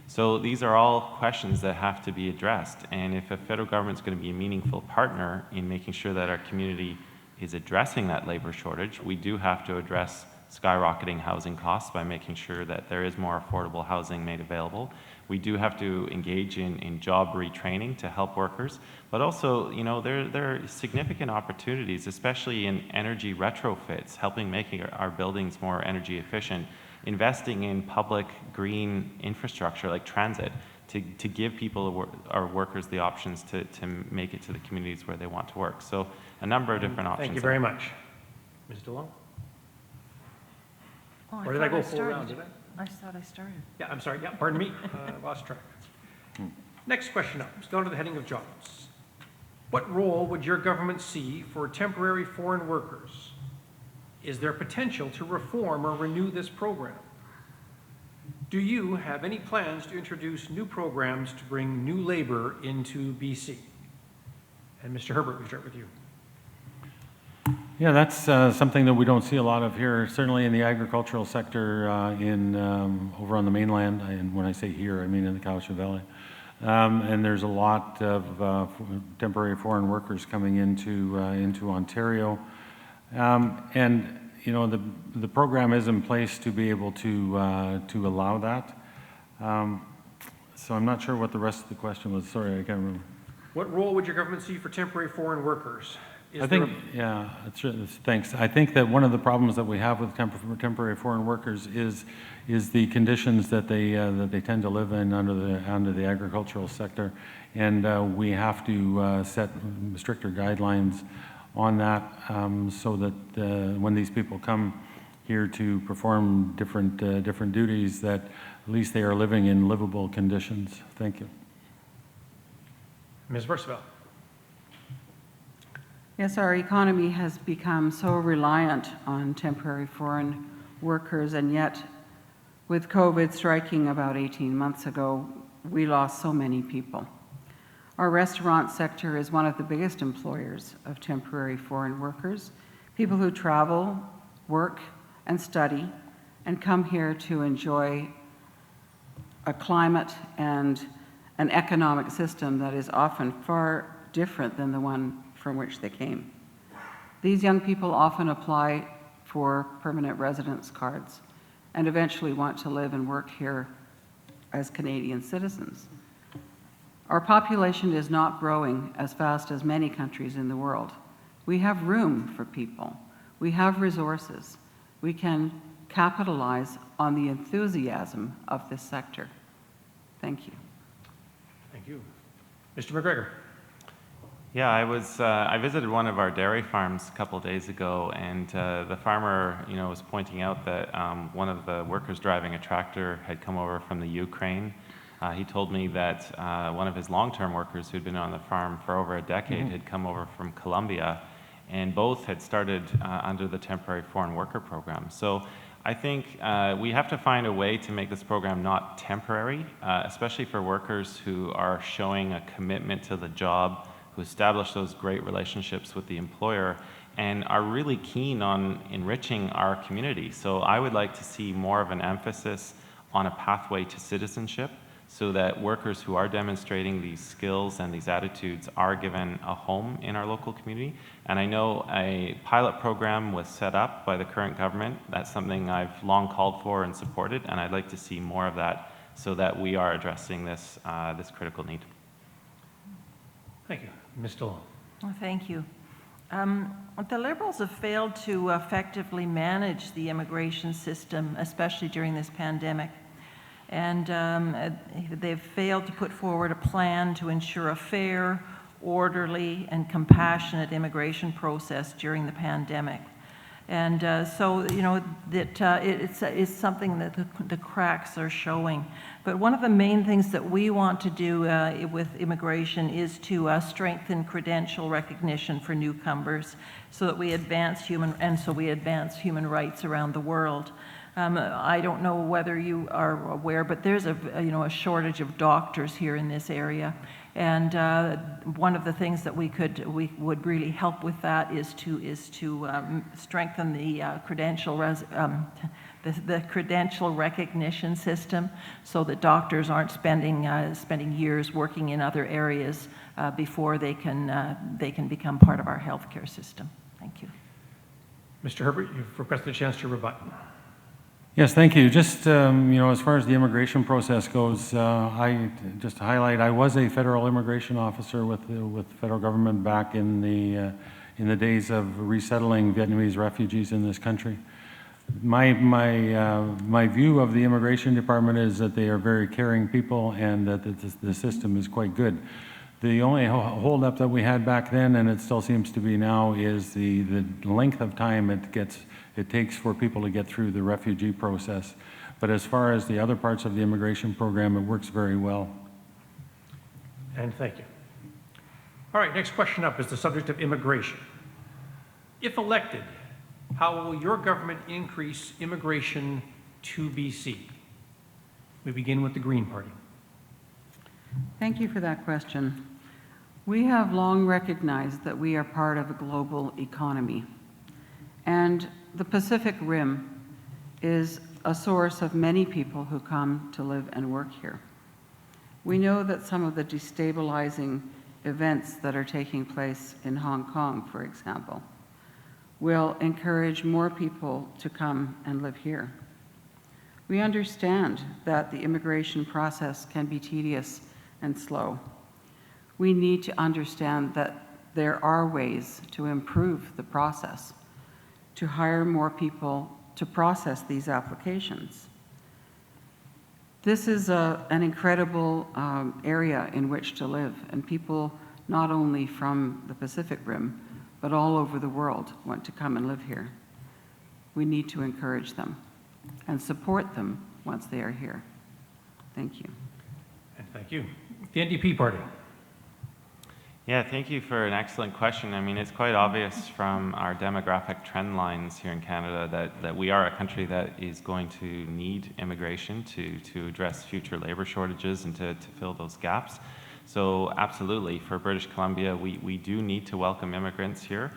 So these are all questions that have to be addressed. And if a federal government is going to be a meaningful partner in making sure that our community is addressing that labor shortage, we do have to address skyrocketing housing costs by making sure that there is more affordable housing made available. We do have to engage in job retraining to help workers, but also, you know, there are significant opportunities, especially in energy retrofits, helping making our buildings more energy efficient, investing in public green infrastructure like transit to give people, our workers, the options to make it to the communities where they want to work. So a number of different options. Thank you very much. Ms. DeLong? Oh, Or did I go thought full round, did I? I thought I started. Yeah, I'm sorry, yeah, pardon me, lost track. Next question up, still under the heading of jobs. What role would your government see for temporary foreign workers? Is there potential to reform or renew this program? Do you have any plans to introduce new programs to bring new labor into BC? And Mr. Herbert, we start with you. Yeah, that's something that we don't see a lot of here, certainly in the agricultural sector over on the mainland. And when I say here, I mean in the Cowichan Valley. And there's a lot of temporary foreign workers coming into Ontario. And you know, the program is in place to be able to allow that. So I'm not sure what the rest of the question was. Sorry, I can't remember. What role would your government see for temporary foreign workers? Thanks. I think that one of the problems that we have with temporary foreign workers is the conditions that they tend to live in under the agricultural sector, and we have to set stricter guidelines on that so that when these people come here to perform different duties, that at least they are living in livable conditions. Thank you. Ms. Versaevel. Yes, our economy has become so reliant on temporary foreign workers, and yet with COVID striking about 18 months ago, we lost so many people. Our restaurant sector is one of the biggest employers of temporary foreign workers, people who travel, work, and study, and come here to enjoy a climate and an economic system that is often far different than the one from which they came. These young people often apply for permanent residence cards and eventually want to live and work here as Canadian citizens. Our population is not growing as fast as many countries in the world. We have room for people. We have resources. We can capitalize on the enthusiasm of this sector. Thank you. Thank you. Mr. MacGregor. Yeah, I visited one of our dairy farms a couple of days ago, and the farmer, was pointing out that one of the workers driving a tractor had come over from the Ukraine. He told me that one of his long-term workers who'd been on the farm for over a decade had come over from Colombia, and both had started under the temporary foreign worker program. So I think we have to find a way to make this program not temporary, especially for workers who are showing a commitment to the job, who establish those great relationships with the employer, and are really keen on enriching our community. So I would like to see more of an emphasis on a pathway to citizenship, so that workers who are demonstrating these skills and these attitudes are given a home in our local community. And I know a pilot program was set up by the current government. That's something I've long called for and supported, and I'd like to see more of that so that we are addressing this critical need. Thank you. Ms. DeLong. Well, thank you. The Liberals have failed to effectively manage the immigration system, especially during this pandemic. And they've failed to put forward a plan to ensure a fair, orderly, and compassionate immigration process during the pandemic. And so, it's something that the cracks are showing. But one of the main things that we want to do with immigration is to strengthen credential recognition for newcomers, so that we advance human rights around the world. I don't know whether you are aware, but there's a shortage of doctors here in this area, and one of the things that we would really help with that is to strengthen the the credential recognition system, so that doctors aren't spending years working in other areas before they can become part of our healthcare system. Thank you. Mr. Herbert, you've requested a chance to rebut. Yes, thank you. Just, as far as the immigration process goes, just to highlight, I was a federal immigration officer with the federal government back in the days of resettling Vietnamese refugees in this country. My view of the immigration department is that they are very caring people, and that the system is quite good. The only holdup that we had back then, and it still seems to be now, is the length of time it takes for people to get through the refugee process. But as far as the other parts of the immigration program, it works very well. And thank you. All right, next question up is the subject of immigration. If elected, how will your government increase immigration to BC? We begin with the Green Party. Thank you for that question. We have long recognized that we are part of a global economy, and the Pacific Rim is a source of many people who come to live and work here. We know that some of the destabilizing events that are taking place in Hong Kong, for example, will encourage more people to come and live here. We understand that the immigration process can be tedious and slow. We need to understand that there are ways to improve the process, to hire more people to process these applications. This is an incredible area in which to live, and people not only from the Pacific Rim, but all over the world want to come and live here. We need to encourage them and support them once they are here. Thank you. And thank you. The NDP Party. Yeah, thank you for an excellent question. I mean, it's quite obvious from our demographic trend lines here in Canada that we are a country that is going to need immigration to address future labor shortages and to fill those gaps. So absolutely, for British Columbia, we do need to welcome immigrants here.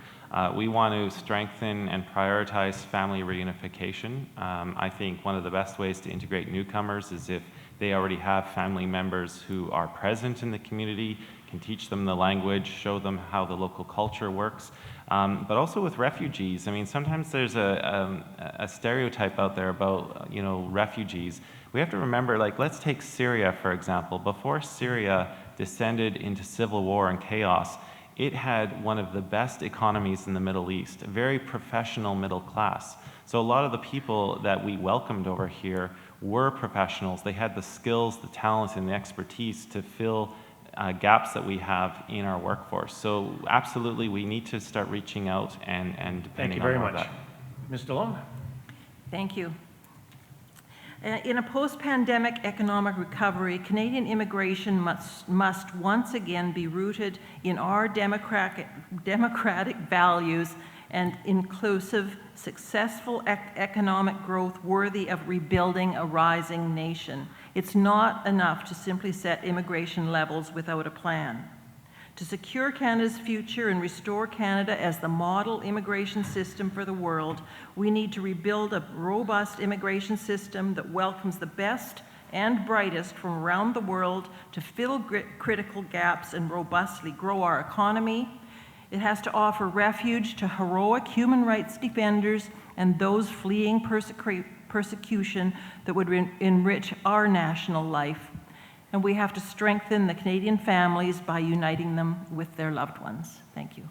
We want to strengthen and prioritize family reunification. I think one of the best ways to integrate newcomers is if they already have family members who are present in the community, can teach them the language, show them how the local culture works. But also with refugees, I mean, sometimes there's a stereotype out there about, refugees. We have to remember, like, let's take Syria, for example. Before Syria descended into civil war and chaos, it had one of the best economies in the Middle East, a very professional middle class. So a lot of the people that we welcomed over here were professionals. They had the skills, the talent, and the expertise to fill gaps that we have in our workforce. So absolutely, we need to start reaching out and depending on more of that. Thank you very much. Ms. DeLong. Thank you. In a post-pandemic economic recovery, Canadian immigration must once again be rooted in our democratic values and inclusive, successful economic growth worthy of rebuilding a rising nation. It's not enough to simply set immigration levels without a plan. To secure Canada's future and restore Canada as the model immigration system for the world, we need to rebuild a robust immigration system that welcomes the best and brightest from around the world to fill critical gaps and robustly grow our economy. It has to offer refuge to heroic human rights defenders and those fleeing persecution that would enrich our national life. And we have to strengthen the Canadian families by uniting them with their loved ones. Thank you.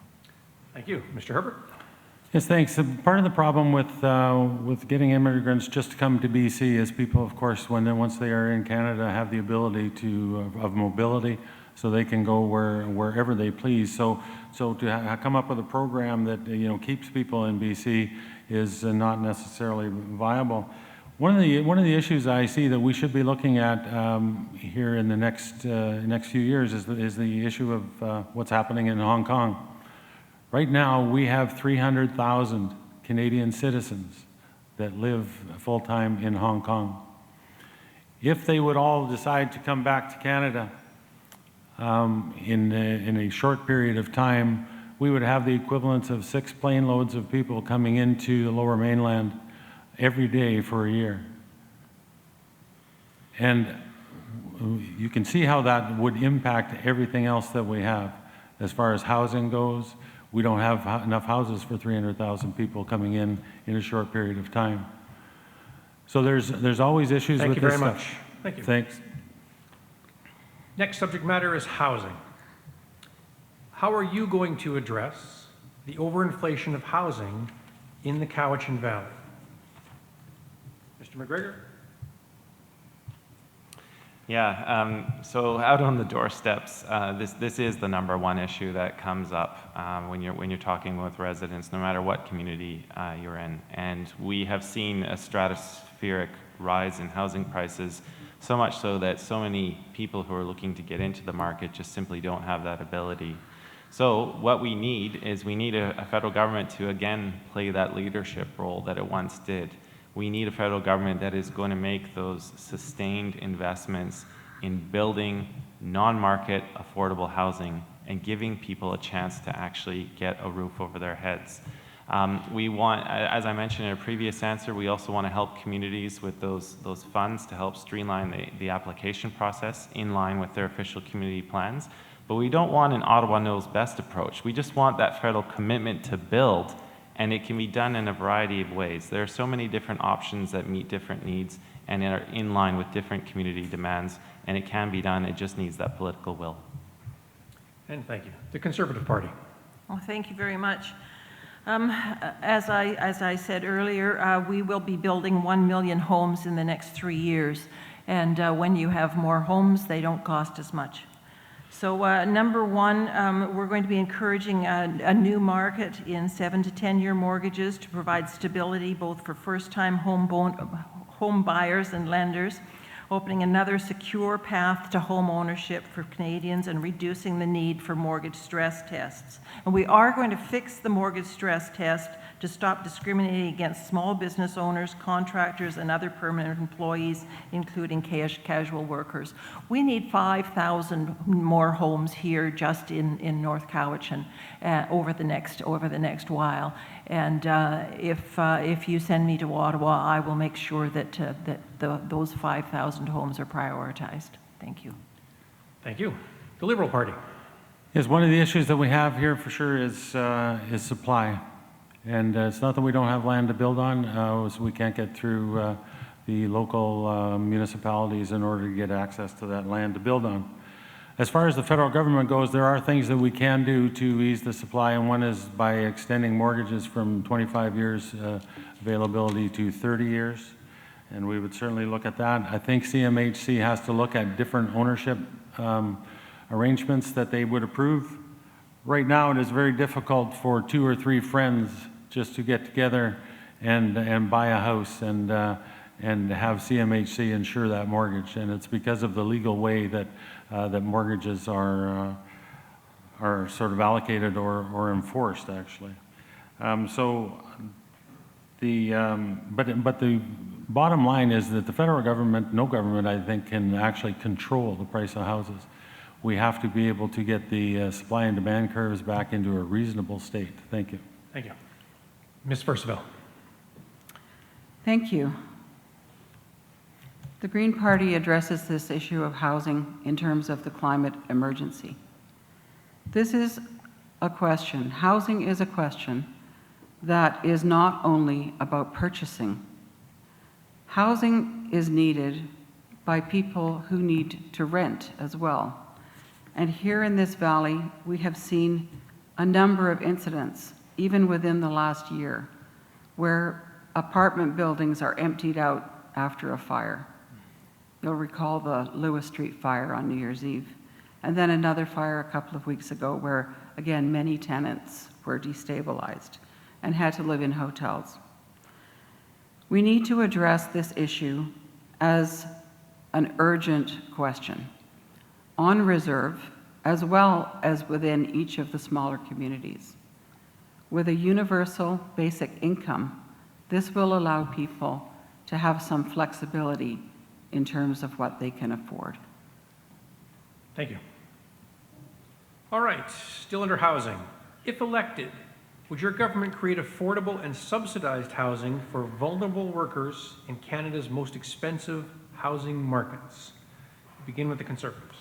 Thank you. Mr. Herbert. Yes, thanks. Part of the problem with getting immigrants just to come to BC is people, of course, once they are in Canada, have the ability of mobility, so they can go wherever they please. So to come up with a program that keeps people in BC is not necessarily viable. One of the issues I see that we should be looking at here in the next few years is the issue of what's happening in Hong Kong. Right now, we have 300,000 Canadian citizens that live full-time in Hong Kong. If they would all decide to come back to Canada in a short period of time, we would have the equivalent of 6 plane loads of people coming into the Lower Mainland every day for a year. And you can see how that would impact everything else that we have. As far as housing goes, we don't have enough houses for 300,000 people coming in a short period of time. So there's always issues with this stuff. Thank you very much. Thank you. Thanks. Next subject matter is housing. How are you going to address the overinflation of housing in the Cowichan Valley? Mr. MacGregor? Yeah, so out on the doorsteps, this is the #1 issue that comes up when you're talking with residents, no matter what community you're in. And we have seen a stratospheric rise in housing prices, so much so that so many people who are looking to get into the market just simply don't have that ability. So what we need is we need a federal government to again play that leadership role that it once did. We need a federal government that is going to make those sustained investments in building non-market affordable housing and giving people a chance to actually get a roof over their heads. We want, as I mentioned in a previous answer, we also want to help communities with those funds to help streamline the application process in line with their official community plans. But we don't want an Ottawa knows best approach. We just want that federal commitment to build, and it can be done in a variety of ways. There are so many different options that meet different needs and are in line with different community demands, and it can be done. It just needs that political will. And thank you. The Conservative Party. Well, thank you very much. As I said earlier, we will be building 1 million homes in the next 3 years. And when you have more homes, they don't cost as much. So number one, we're going to be encouraging a new market in 7 to 10-year mortgages to provide stability both for first-time home buyers and lenders, opening another secure path to home ownership for Canadians and reducing the need for mortgage stress tests. And we are going to fix the mortgage stress test to stop discriminating against small business owners, contractors, and other permanent employees, including casual workers. We need 5,000 more homes here just in North Cowichan over the next while. And if you send me to Ottawa, I will make sure that those 5,000 homes are prioritized. Thank you. Thank you. The Liberal Party. Yes, one of the issues that we have here for sure is supply. And it's not that we don't have land to build on, so we can't get through the local municipalities in order to get access to that land to build on. As far as the federal government goes, there are things that we can do to ease the supply, and one is by extending mortgages from 25 years availability to 30 years, and we would certainly look at that. I think CMHC has to look at different ownership arrangements that they would approve. Right now, it is very difficult for 2 or 3 friends just to get together and buy a house and have CMHC insure that mortgage, and it's because of the legal way that that mortgages are sort of allocated or enforced, actually. But the bottom line is that the federal government, no government, I think, can actually control the price of houses. We have to be able to get the supply and demand curves back into a reasonable state. Thank you. Thank you. Ms. Versaevel. Thank you. The Green Party addresses this issue of housing in terms of the climate emergency. This is a question, housing is a question that is not only about purchasing. Housing is needed by people who need to rent as well. And here in this valley, we have seen a number of incidents, even within the last year, where apartment buildings are emptied out after a fire. You'll recall the Lewis Street fire on New Year's Eve. And then another fire a couple of weeks ago where, again, many tenants were destabilized and had to live in hotels. We need to address this issue as an urgent question on reserve, as well as within each of the smaller communities. With a universal basic income, this will allow people to have some flexibility in terms of what they can afford. Thank you. All right, still under housing. If elected, would your government create affordable and subsidized housing for vulnerable workers in Canada's most expensive housing markets? Begin with the Conservatives.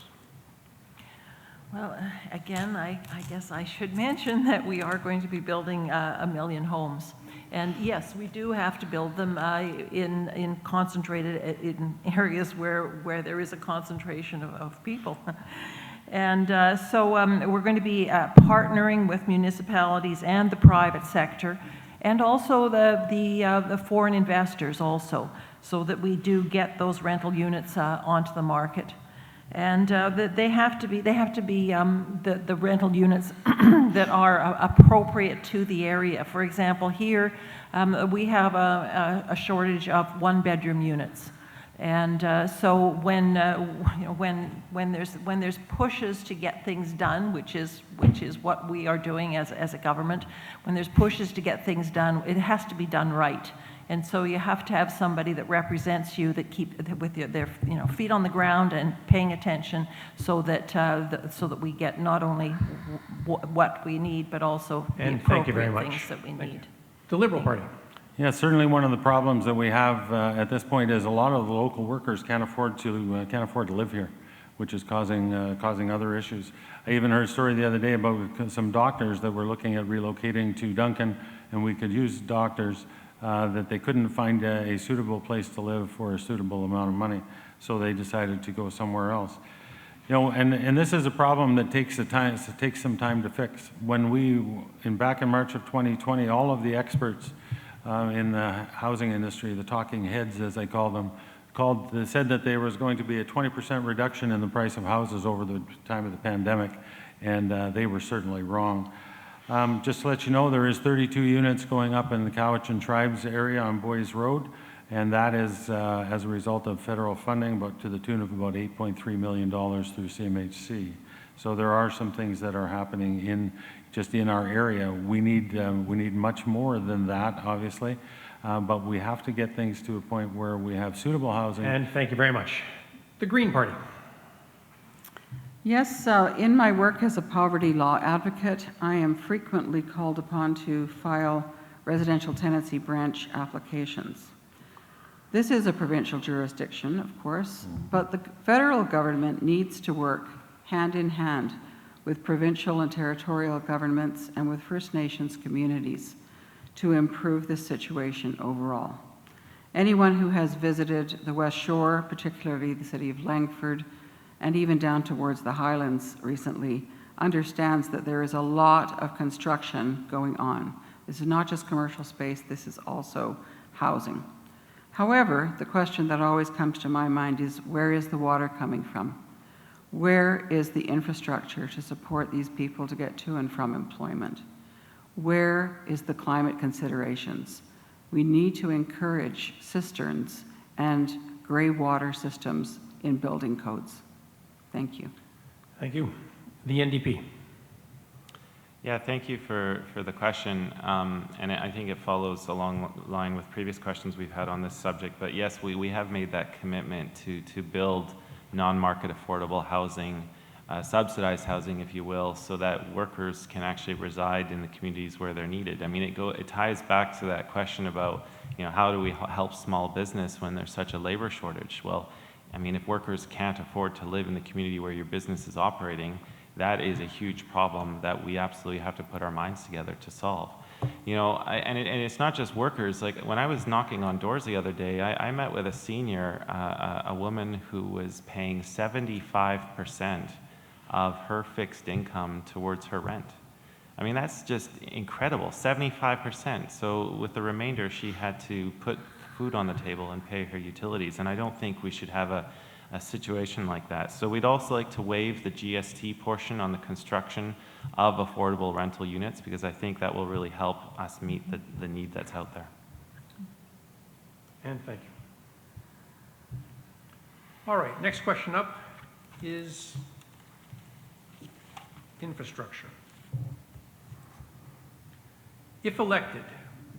Well, again, I guess I should mention that we are going to be building 1 million homes. And yes, we do have to build them in concentrated in areas where there is a concentration of people. And so we're going to be partnering with municipalities and the private sector, and also the foreign investors also, so that we do get those rental units onto the market. And that they have to be the rental units that are appropriate to the area. For example, here we have a shortage of one-bedroom units. And so when there's pushes to get things done, which is what we are doing as a government, when there's pushes to get things done, it has to be done right. And so you have to have somebody that represents you, that keep with their feet on the ground and paying attention, so that we get not only what we need, but also the And thank you very appropriate much. things that we Thank need. you. The Liberal Party. Yeah, certainly one of the problems that we have at this point is a lot of the local workers can't afford to live here, which is causing other issues. I even heard a story the other day about some doctors that were looking at relocating to Duncan, and we could use doctors that they couldn't find a suitable place to live for a suitable amount of money, so they decided to go somewhere else. And this is a problem that takes some time to fix. Back in March of 2020, all of the experts in the housing industry, the talking heads as I call them, they said that there was going to be a 20% reduction in the price of houses over the time of the pandemic, and they were certainly wrong. Just to let you know, there is 32 units going up in the Cowichan Tribes area on Boys Road, and that is as a result of federal funding, but to the tune of about $8.3 million through CMHC. So there are some things that are happening just in our area. We need much more than that, obviously, but we have to get things to a point where we have suitable housing. And thank you very much. The Green Party. Yes, in my work as a poverty law advocate, I am frequently called upon to file residential tenancy branch applications. This is a provincial jurisdiction, of course, but the federal government needs to work hand in hand with provincial and territorial governments and with First Nations communities to improve this situation overall. Anyone who has visited the West Shore, particularly the city of Langford, and even down towards the Highlands recently, understands that there is a lot of construction going on. This is not just commercial space, this is also housing. However, the question that always comes to my mind is, where is the water coming from? Where is the infrastructure to support these people to get to and from employment? Where is the climate considerations? We need to encourage cisterns and gray water systems in building codes. Thank you. Thank you. The NDP. Yeah, thank you for the question. And I think it follows along the line with previous questions we've had on this subject. But yes, we have made that commitment to build non-market affordable housing, subsidized housing, if you will, so that workers can actually reside in the communities where they're needed. I mean, it ties back to that question about, how do we help small business when there's such a labor shortage? Well, I mean, if workers can't afford to live in the community where your business is operating, that is a huge problem that we absolutely have to put our minds together to solve. And it's not just workers. Like when I was knocking on doors the other day, I met with a senior, a woman who was paying 75% of her fixed income towards her rent. I mean, that's just incredible, 75%. So with the remainder, she had to put food on the table and pay her utilities. And I don't think we should have a situation like that. So we'd also like to waive the GST portion on the construction of affordable rental units, because I think that will really help us meet the need that's out there. And thank you. All right, next question up is infrastructure. If elected,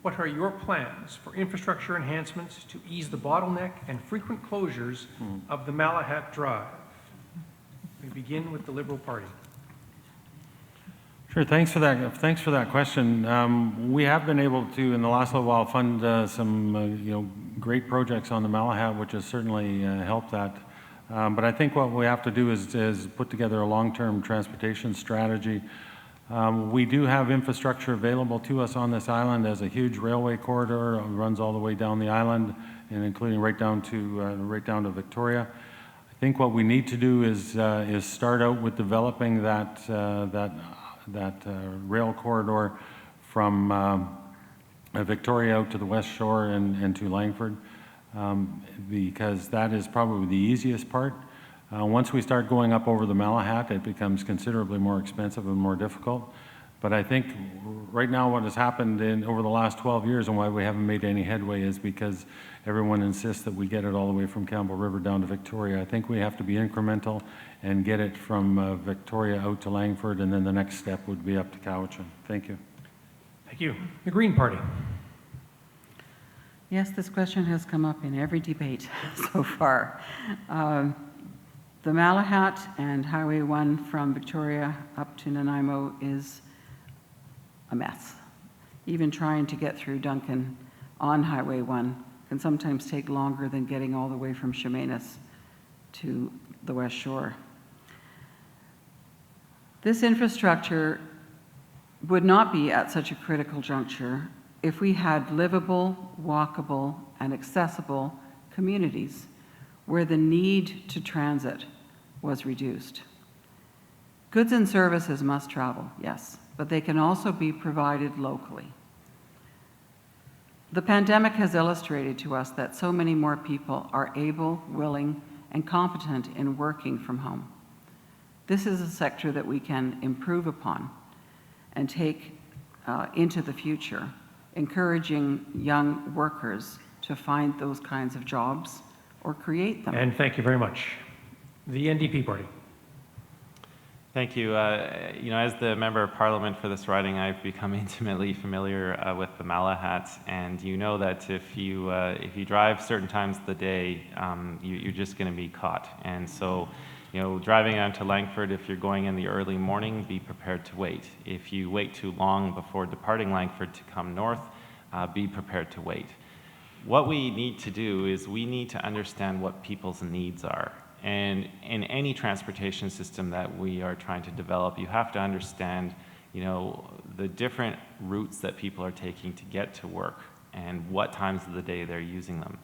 what are your plans for infrastructure enhancements to ease the bottleneck and frequent closures of the Malahat Drive? We begin with the Liberal Party. Sure, thanks for that question. We have been able to, in the last little while, fund some great projects on the Malahat, which has certainly helped that. But I think what we have to do is put together a long-term transportation strategy. We do have infrastructure available to us on this island as a huge railway corridor. It runs all the way down the island, and including right down to Victoria. I think what we need to do is start out with developing that rail corridor from Victoria out to the West Shore and to Langford, because that is probably the easiest part. Once we start going up over the Malahat, it becomes considerably more expensive and more difficult. But I think right now what has happened over the last 12 years and why we haven't made any headway is because everyone insists that we get it all the way from Campbell River down to Victoria. I think we have to be incremental and get it from Victoria out to Langford, and then the next step would be up to Cowichan. Thank you. Thank you. The Green Party. Yes, this question has come up in every debate so far. The Malahat and Highway 1 from Victoria up to Nanaimo is a mess. Even trying to get through Duncan on Highway 1 can sometimes take longer than getting all the way from Chemainus to the West Shore. This infrastructure would not be at such a critical juncture if we had livable, walkable, and accessible communities where the need to transit was reduced. Goods and services must travel, yes, but they can also be provided locally. The pandemic has illustrated to us that so many more people are able, willing, and competent in working from home. This is a sector that we can improve upon and take into the future, encouraging young workers to find those kinds of jobs or create them. And thank you very much. The NDP Party. Thank you. As the Member of Parliament for this riding, I've become intimately familiar with the Malahat, and you know that if you drive certain times of the day, you're just going to be caught. And so, driving out to Langford, if you're going in the early morning, be prepared to wait. If you wait too long before departing Langford to come north, be prepared to wait. What we need to do is we need to understand what people's needs are. And in any transportation system that we are trying to develop, you have to understand, the different routes that people are taking to get to work and what times of the day they're using them.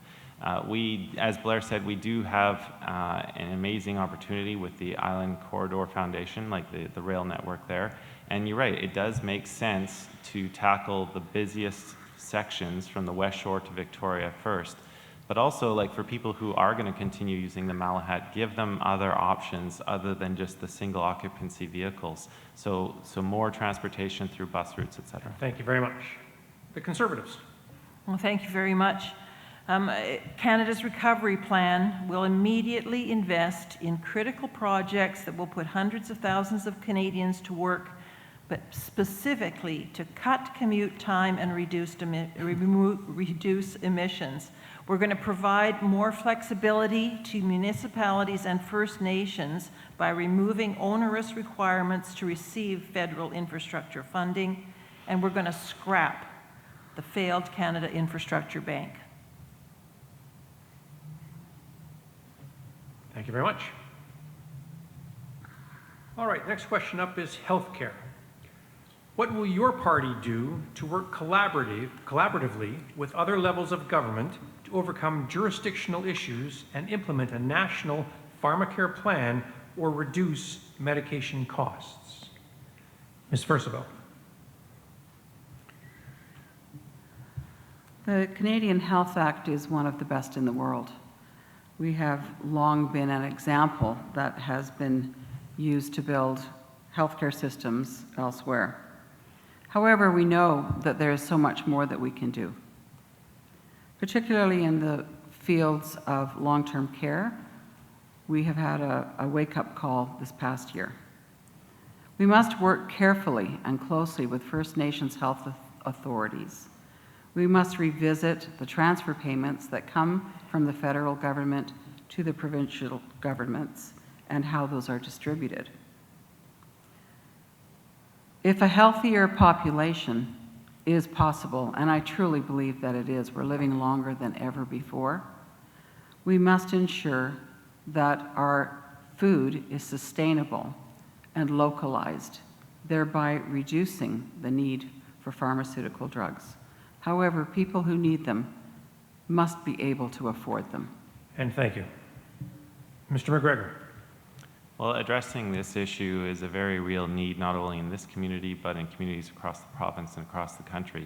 As Blair said, we do have an amazing opportunity with the Island Corridor Foundation, like the rail network there. And you're right, it does make sense to tackle the busiest sections from the West Shore to Victoria first. But also, like, for people who are going to continue using the Malahat, give them other options other than just the single occupancy vehicles. So more transportation through bus routes, et cetera. Thank you very much. The Conservatives. Well, thank you very much. Canada's recovery plan will immediately invest in critical projects that will put hundreds of thousands of Canadians to work, but specifically to cut commute time and reduce emissions. We're going to provide more flexibility to municipalities and First Nations by removing onerous requirements to receive federal infrastructure funding, and we're going to scrap the failed Canada Infrastructure Bank. Thank you very much. All right, next question up is healthcare. What will your party do to work collaboratively with other levels of government to overcome jurisdictional issues and implement a national pharmacare plan or reduce medication costs? Ms. Versaevel. The Canadian Health Act is one of the best in the world. We have long been an example that has been used to build healthcare systems elsewhere. However, we know that there is so much more that we can do, particularly in the fields of long-term care. We have had a wake-up call this past year. We must work carefully and closely with First Nations health authorities. We must revisit the transfer payments that come from the federal government to the provincial governments and how those are distributed. If a healthier population is possible, and I truly believe that it is, we're living longer than ever before, we must ensure that our food is sustainable and localized, thereby reducing the need for pharmaceutical drugs. However, people who need them must be able to afford them. And thank you. Mr. MacGregor. Well, addressing this issue is a very real need, not only in this community, but in communities across the province and across the country.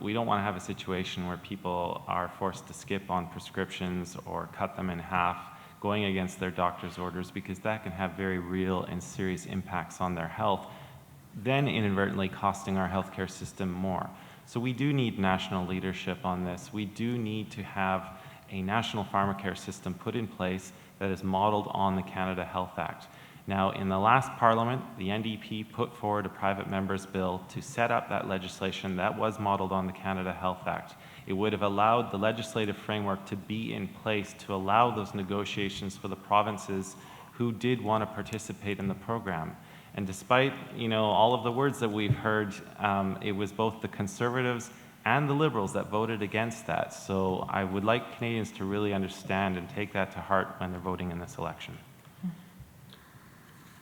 We don't want to have a situation where people are forced to skip on prescriptions or cut them in half going against their doctor's orders, because that can have very real and serious impacts on their health, then inadvertently costing our healthcare system more. So we do need national leadership on this. We do need to have a national pharmacare system put in place that is modeled on the Canada Health Act. Now, in the last Parliament, the NDP put forward a private member's bill to set up that legislation that was modeled on the Canada Health Act. It would have allowed the legislative framework to be in place to allow those negotiations for the provinces who did want to participate in the program. And despite, all of the words that we've heard, it was both the Conservatives and the Liberals that voted against that. So I would like Canadians to really understand and take that to heart when they're voting in this election.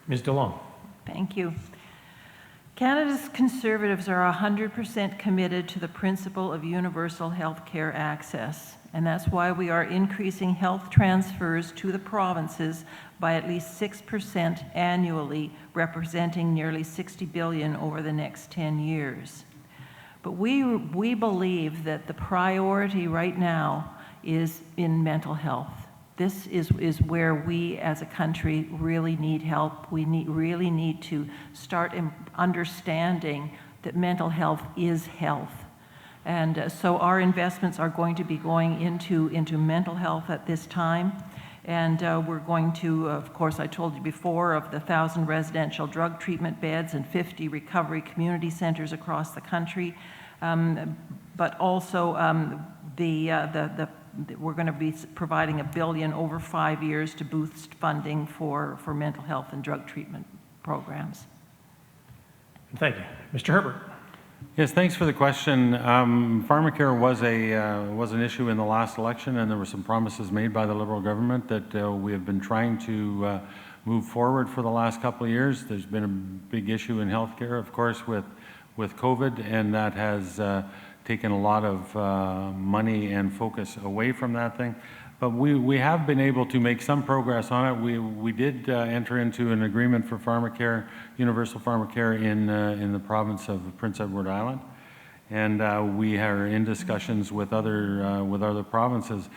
Ms. DeLong. Thank you. Canada's Conservatives are 100% committed to the principle of universal health care access, and that's why we are increasing health transfers to the provinces by at least 6% annually, representing nearly $60 billion over the next 10 years. But we believe that the priority right now is in mental health. This is where we as a country really need help. We really need to start understanding that mental health is health. And so our investments are going to be going into mental health at this time. And we're going to, of course, I told you before of the 1,000 residential drug treatment beds and 50 recovery community centers across the country. But also we're going to be providing $1 billion over 5 years to boost funding for mental health and drug treatment programs. Thank you. Mr. Herbert. Yes, thanks for the question. Pharmacare was an issue in the last election, and there were some promises made by the Liberal government that we have been trying to move forward for the last couple of years. There's been a big issue in healthcare, of course, with COVID, and that has taken a lot of money and focus away from that thing. But we have been able to make some progress on it. We did enter into an agreement for pharmacare, universal pharmacare in the province of Prince Edward Island, and we are in discussions with other provinces.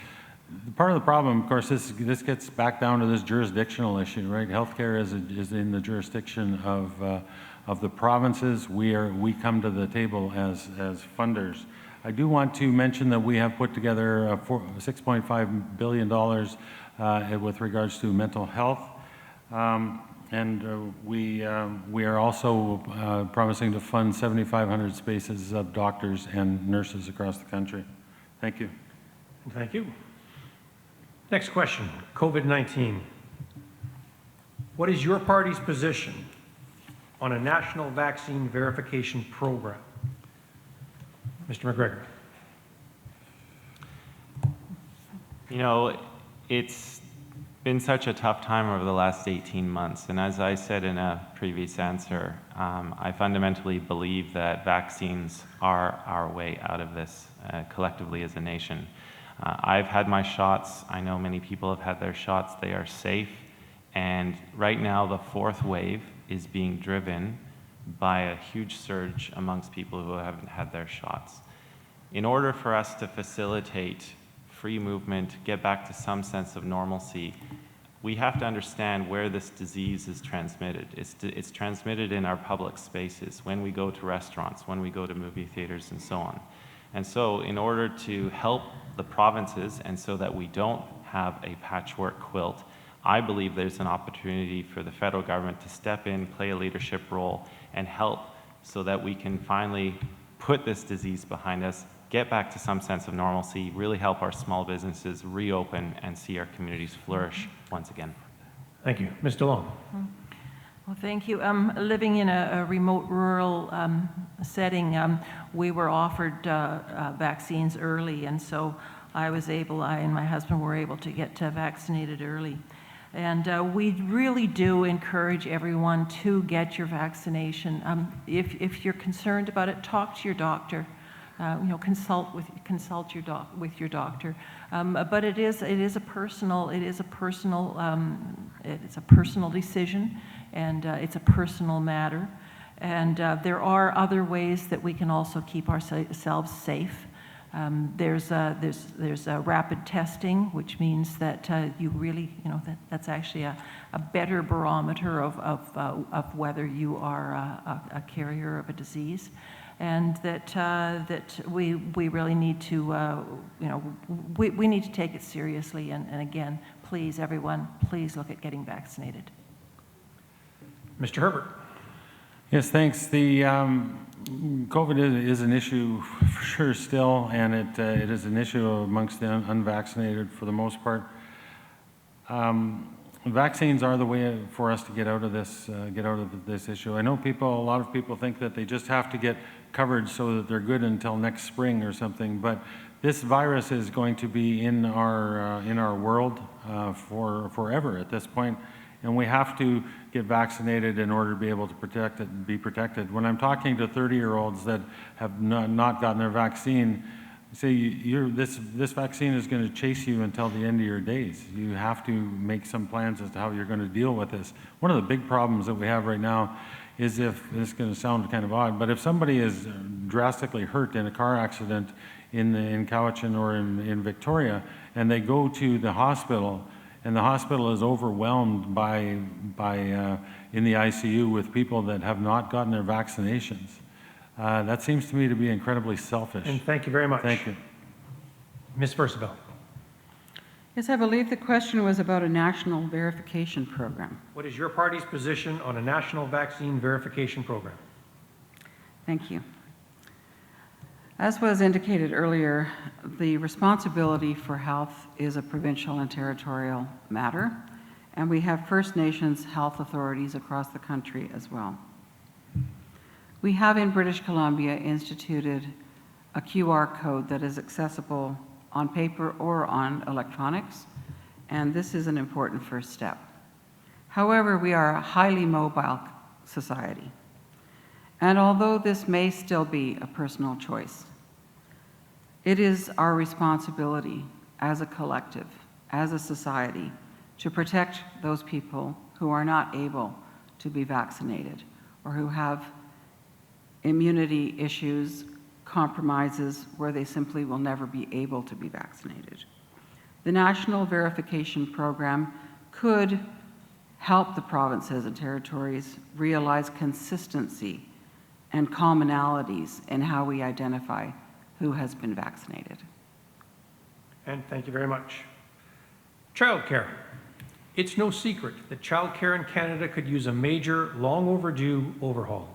Part of the problem, of course, this gets back down to this jurisdictional issue, right? Healthcare is in the jurisdiction of the provinces. We come to the table as funders. I do want to mention that we have put together $6.5 billion with regards to mental health, and we are also promising to fund 7,500 spaces of doctors and nurses across the country. Thank you. Thank you. Next question, COVID-19. What is your party's position on a national vaccine verification program? Mr. MacGregor. It's been such a tough time over the last 18 months, and as I said in a previous answer, I fundamentally believe that vaccines are our way out of this collectively as a nation. I've had my shots. I know many people have had their shots. They are safe, and right now the fourth wave is being driven by a huge surge amongst people who haven't had their shots. In order for us to facilitate free movement, get back to some sense of normalcy, we have to understand where this disease is transmitted. It's transmitted in our public spaces, when we go to restaurants, when we go to movie theaters, and so on. And so in order to help the provinces, and so that we don't have a patchwork quilt, I believe there's an opportunity for the federal government to step in, play a leadership role, and help so that we can finally put this disease behind us, get back to some sense of normalcy, really help our small businesses reopen and see our communities flourish once again. Thank you. Ms. DeLong. Well, thank you. Living in a remote rural setting, we were offered vaccines early, and so I and my husband were able to get vaccinated early. And we really do encourage everyone to get your vaccination. If you're concerned about it, talk to your doctor. Consult with your doctor. But it is a personal decision, and it's a personal matter. And there are other ways that we can also keep ourselves safe. There's rapid testing, which means that you really, that's actually a better barometer of whether you are a carrier of a disease, and that we really need to, we need to take it seriously. And again, please, everyone, please look at getting vaccinated. Mr. Herbert. Yes, thanks. The COVID is an issue for sure still, and it is an issue amongst the unvaccinated for the most part. Vaccines are the way for us to get out of this issue. I know a lot of people think that they just have to get covered so that they're good until next spring or something, but this virus is going to be in our world for forever at this point, and we have to get vaccinated in order to be able to be protected. When I'm talking to 30-year-olds that have not gotten their vaccine, I say this vaccine is going to chase you until the end of your days. You have to make some plans as to how you're going to deal with this. One of the big problems that we have right now is, if this is going to sound kind of odd, but if somebody is drastically hurt in a car accident in Cowichan or in Victoria, and they go to the hospital, and the hospital is overwhelmed in the ICU with people that have not gotten their vaccinations. That seems to me to be incredibly selfish. And thank you very much. Thank you. Ms. Versaevel. Yes, I believe the question was about a national verification program. What is your party's position on a national vaccine verification program? Thank you. As was indicated earlier, the responsibility for health is a provincial and territorial matter, and we have First Nations health authorities across the country as well. We have in British Columbia instituted a QR code that is accessible on paper or on electronics, and this is an important first step. However, we are a highly mobile society, and although this may still be a personal choice, it is our responsibility as a collective, as a society, to protect those people who are not able to be vaccinated or who have immunity issues, compromises where they simply will never be able to be vaccinated. The National Verification Program could help the provinces and territories realize consistency and commonalities in how we identify who has been vaccinated. And thank you very much. Childcare. It's no secret that childcare in Canada could use a major, long overdue overhaul.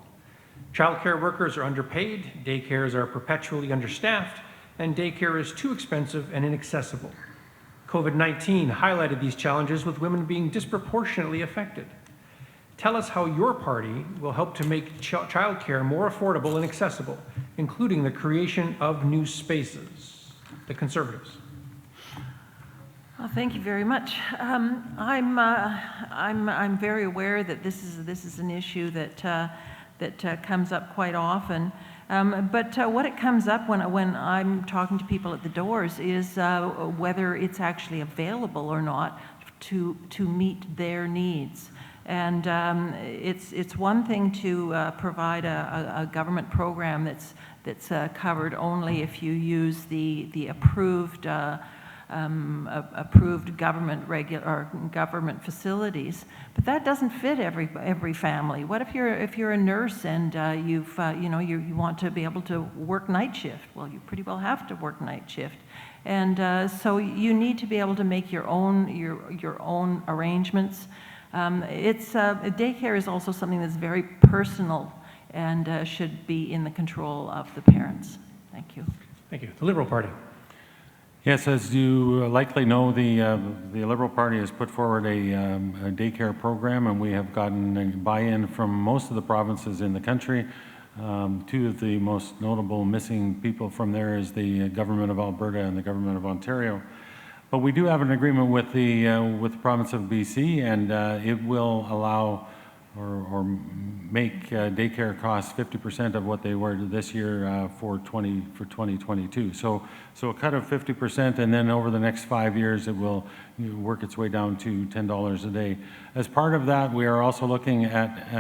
Childcare workers are underpaid, daycares are perpetually understaffed, and daycare is too expensive and inaccessible. COVID-19 highlighted these challenges, with women being disproportionately affected. Tell us how your party will help to make childcare more affordable and accessible, including the creation of new spaces. The Conservatives. Well, thank you very much. I'm very aware that this is an issue that comes up quite often. But what it comes up when I'm talking to people at the doors is whether it's actually available or not to meet their needs. And it's one thing to provide a government program that's covered only if you use the approved government facilities, but that doesn't fit every family. What if you're a nurse and you want to be able to work night shift? Well, you pretty well have to work night shift, and so you need to be able to make your own arrangements. Daycare is also something that's very personal and should be in the control of the parents. Thank you. Thank you. The Liberal Party. Yes, as you likely know, the Liberal Party has put forward a daycare program, and we have gotten buy-in from most of the provinces in the country. Two of the most notable missing people from there is the Government of Alberta and the Government of Ontario. But we do have an agreement with the province of BC, and it will allow or make daycare costs 50% of what they were this year for 2022. So a cut of 50%, and then over the next 5 years, it will work its way down to $10 a day. As part of that, we are also looking at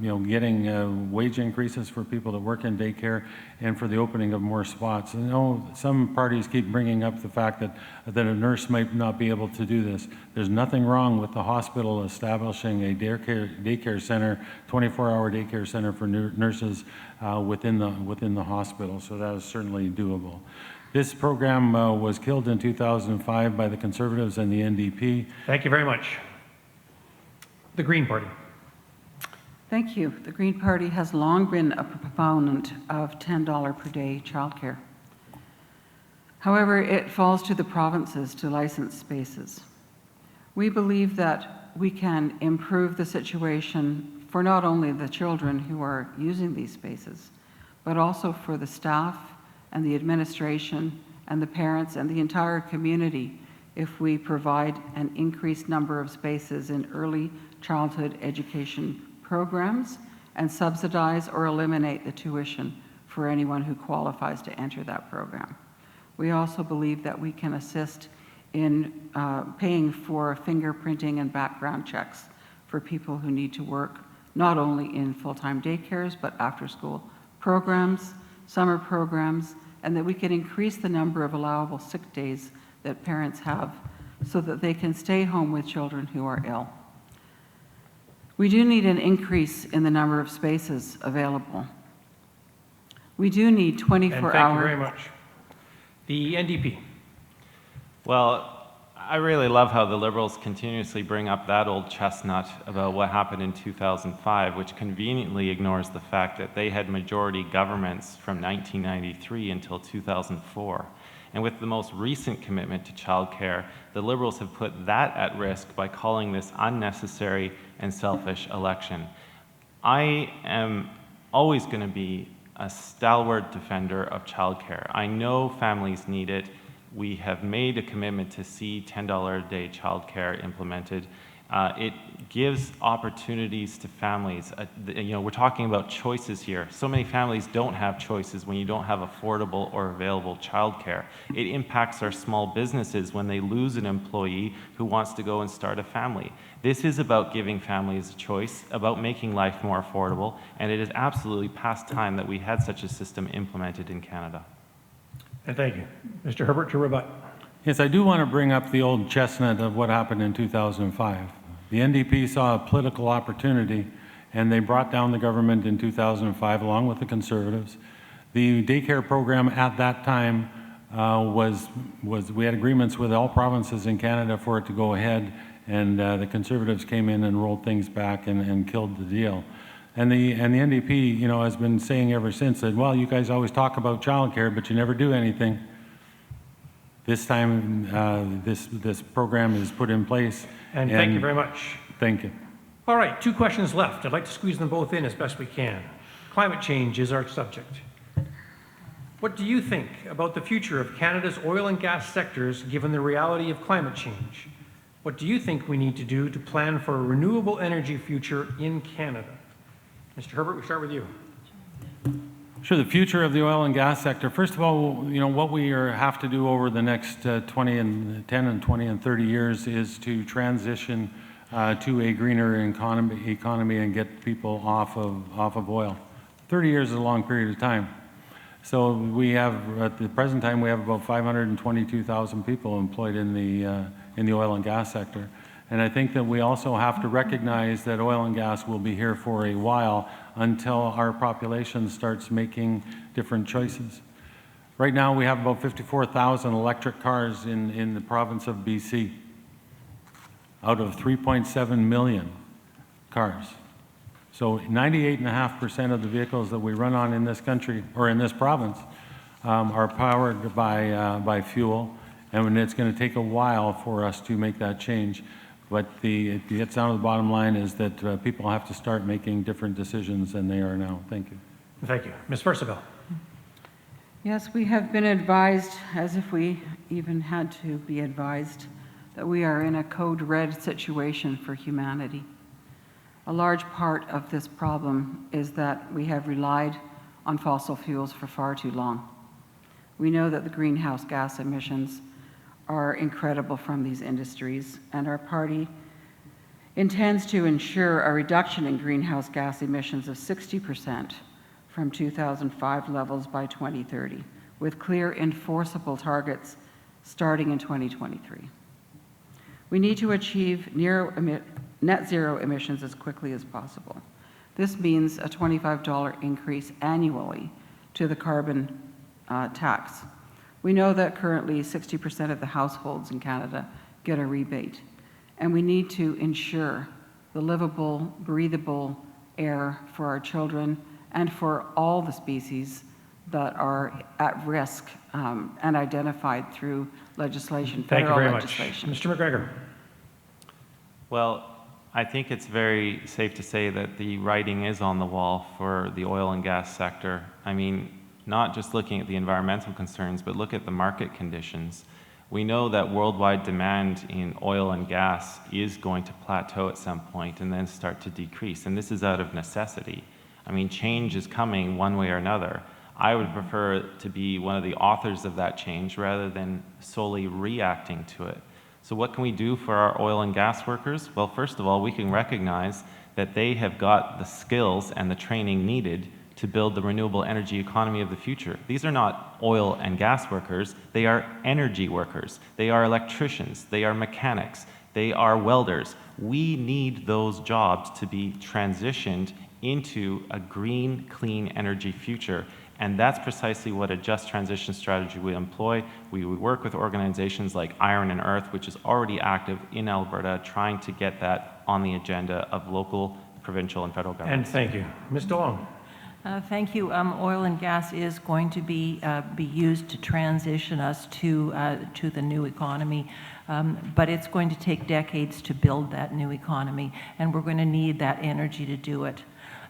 getting wage increases for people that work in daycare and for the opening of more spots. And some parties keep bringing up the fact that a nurse might not be able to do this. There's nothing wrong with the hospital establishing a daycare center, 24-hour daycare center for nurses within the hospital. So that is certainly doable. This program was killed in 2005 by the Conservatives and the NDP. Thank you very much. The Green Party. Thank you. The Green Party has long been a proponent of $10 per day childcare. However, it falls to the provinces to license spaces. We believe that we can improve the situation for not only the children who are using these spaces, but also for the staff and the administration and the parents and the entire community if we provide an increased number of spaces in early childhood education programs and subsidize or eliminate the tuition for anyone who qualifies to enter that program. We also believe that we can assist in paying for fingerprinting and background checks for people who need to work not only in full-time daycares, but after-school programs, summer programs, and that we can increase the number of allowable sick days that parents have so that they can stay home with children who are ill. We do need an increase in the number of spaces available. We do need 24-hour... Thank you very much. The NDP. Well, I really love how the Liberals continuously bring up that old chestnut about what happened in 2005, which conveniently ignores the fact that they had majority governments from 1993 until 2004. And with the most recent commitment to childcare, the Liberals have put that at risk by calling this unnecessary and selfish election. I am always going to be a stalwart defender of childcare. I know families need it. We have made a commitment to see $10 a day childcare implemented. It gives opportunities to families. We're talking about choices here. So many families don't have choices when you don't have affordable or available childcare. It impacts our small businesses when they lose an employee who wants to go and start a family. This is about giving families a choice, about making life more affordable, and it is absolutely past time that we had such a system implemented in Canada. And thank you. Mr. Herbert, to rebut. Yes, I do want to bring up the old chestnut of what happened in 2005. The NDP saw a political opportunity, and they brought down the government in 2005 along with the Conservatives. The daycare program at that time we had agreements with all provinces in Canada for it to go ahead, and the Conservatives came in and rolled things back and killed the deal. And the NDP, has been saying ever since that, well, you guys always talk about childcare, but you never do anything. This time, this program is put in place. And thank you very much. Thank you. All right, 2 questions left. I'd like to squeeze them both in as best we can. Climate change is our subject. What do you think about the future of Canada's oil and gas sectors given the reality of climate change? What do you think we need to do to plan for a renewable energy future in Canada? Mr. Herbert, we start with you. Sure, the future of the oil and gas sector. First of all, what we have to do over the next 10 and 20 and 30 years is to transition to a greener economy and get people off of oil. 30 years is a long period of time. So we have, at the present time, we have about 522,000 people employed in the oil and gas sector. And I think that we also have to recognize that oil and gas will be here for a while until our population starts making different choices. Right now, we have about 54,000 electric cars in the province of BC out of 3.7 million cars. So 98.5% of the vehicles that we run on in this country, or in this province, are powered by fuel, and it's going to take a while for us to make that change. But it gets down to the bottom line is that people have to start making different decisions than they are now. Thank you. Thank you. Ms. Versaevel. Yes, we have been advised, as if we even had to be advised, that we are in a code red situation for humanity. A large part of this problem is that we have relied on fossil fuels for far too long. We know that the greenhouse gas emissions are incredible from these industries, and our party intends to ensure a reduction in greenhouse gas emissions of 60% from 2005 levels by 2030, with clear enforceable targets starting in 2023. We need to achieve net zero emissions as quickly as possible. This means a $25 increase annually to the carbon tax. We know that currently 60% of the households in Canada get a rebate, and we need to ensure the livable, breathable air for our children and for all the species that are at risk and identified through legislation, Thank you federal very legislation. much. Mr. MacGregor. Well, I think it's very safe to say that the writing is on the wall for the oil and gas sector. I mean, not just looking at the environmental concerns, but look at the market conditions. We know that worldwide demand in oil and gas is going to plateau at some point and then start to decrease, and this is out of necessity. I mean, change is coming one way or another. I would prefer to be one of the authors of that change rather than solely reacting to it. So what can we do for our oil and gas workers? Well, first of all, we can recognize that they have got the skills and the training needed to build the renewable energy economy of the future. These are not oil and gas workers, they are energy workers. They are electricians, they are mechanics, they are welders. We need those jobs to be transitioned into a green, clean energy future. And that's precisely what a just transition strategy would employ. We would work with organizations like Iron and Earth, which is already active in Alberta, trying to get that on the agenda of local, provincial, and federal governments. And thank you. Ms. DeLong. Thank you. Oil and gas is going to be used to transition us to the new economy, but it's going to take decades to build that new economy, and we're going to need that energy to do it.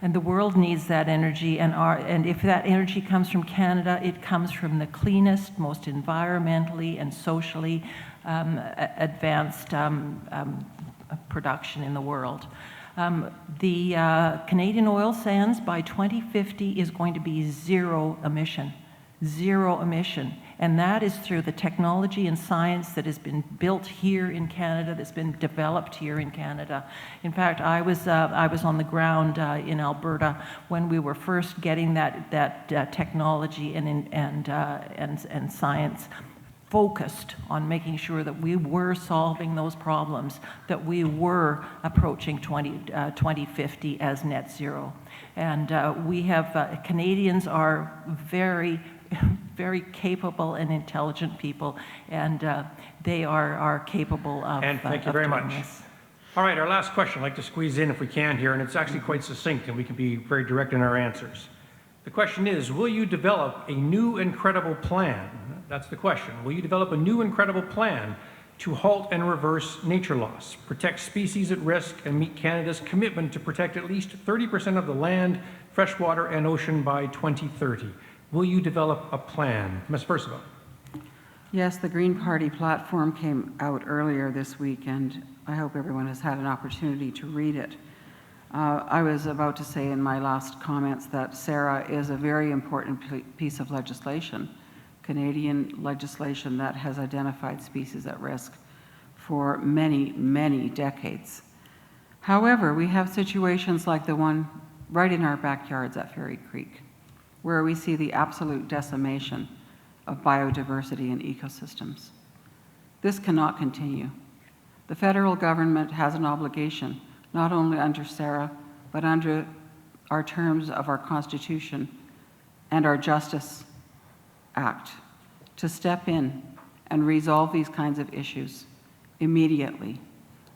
And the world needs that energy, and if that energy comes from Canada, it comes from the cleanest, most environmentally and socially advanced production in the world. The Canadian oil sands by 2050 is going to be zero emission, and that is through the technology and science that has been built here in Canada, that's been developed here in Canada. In fact, I was on the ground in Alberta when we were first getting that technology and science focused on making sure that we were solving those problems, that we were approaching 2050 as net zero. And we have, Canadians are very, very capable and intelligent people, and they are capable of And thank you very much. This. All right, our last question, I'd like to squeeze in if we can here, and it's actually quite succinct, and we can be very direct in our answers. The question is, will you develop a new and credible plan? That's the question. Will you develop a new and credible plan to halt and reverse nature loss, protect species at risk, and meet Canada's commitment to protect at least 30% of the land, freshwater, and ocean by 2030? Will you develop a plan? Ms. Versaevel. Yes, the Green Party platform came out earlier this week, and I hope everyone has had an opportunity to read it. I was about to say in my last comments that SARA is a very important piece of legislation, Canadian legislation that has identified species at risk for many, many decades. However, we have situations like the one right in our backyards at Fairy Creek, where we see the absolute decimation of biodiversity and ecosystems. This cannot continue. The federal government has an obligation, not only under SARA, but under our terms of our Constitution and our Justice Act, to step in and resolve these kinds of issues immediately,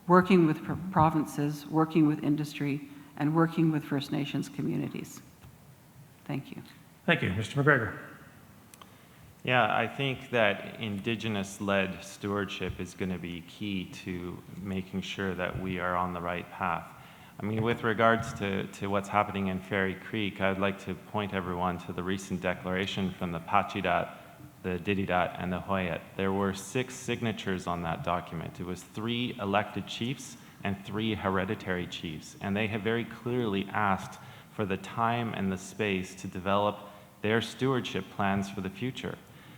working with provinces, working with industry, and working with First Nations communities. Thank you. Thank you. Mr. MacGregor. Yeah, I think that Indigenous-led stewardship is going to be key to making sure that we are on the right path. I mean, with regards to what's happening in Fairy Creek, I'd like to point everyone to the recent declaration from the Pachidat, the Dididat, and the Hoyat. There were 6 signatures on that document. It was 3 elected chiefs and 3 hereditary chiefs. And they have very clearly asked for the time and the space to develop their stewardship plans for the future.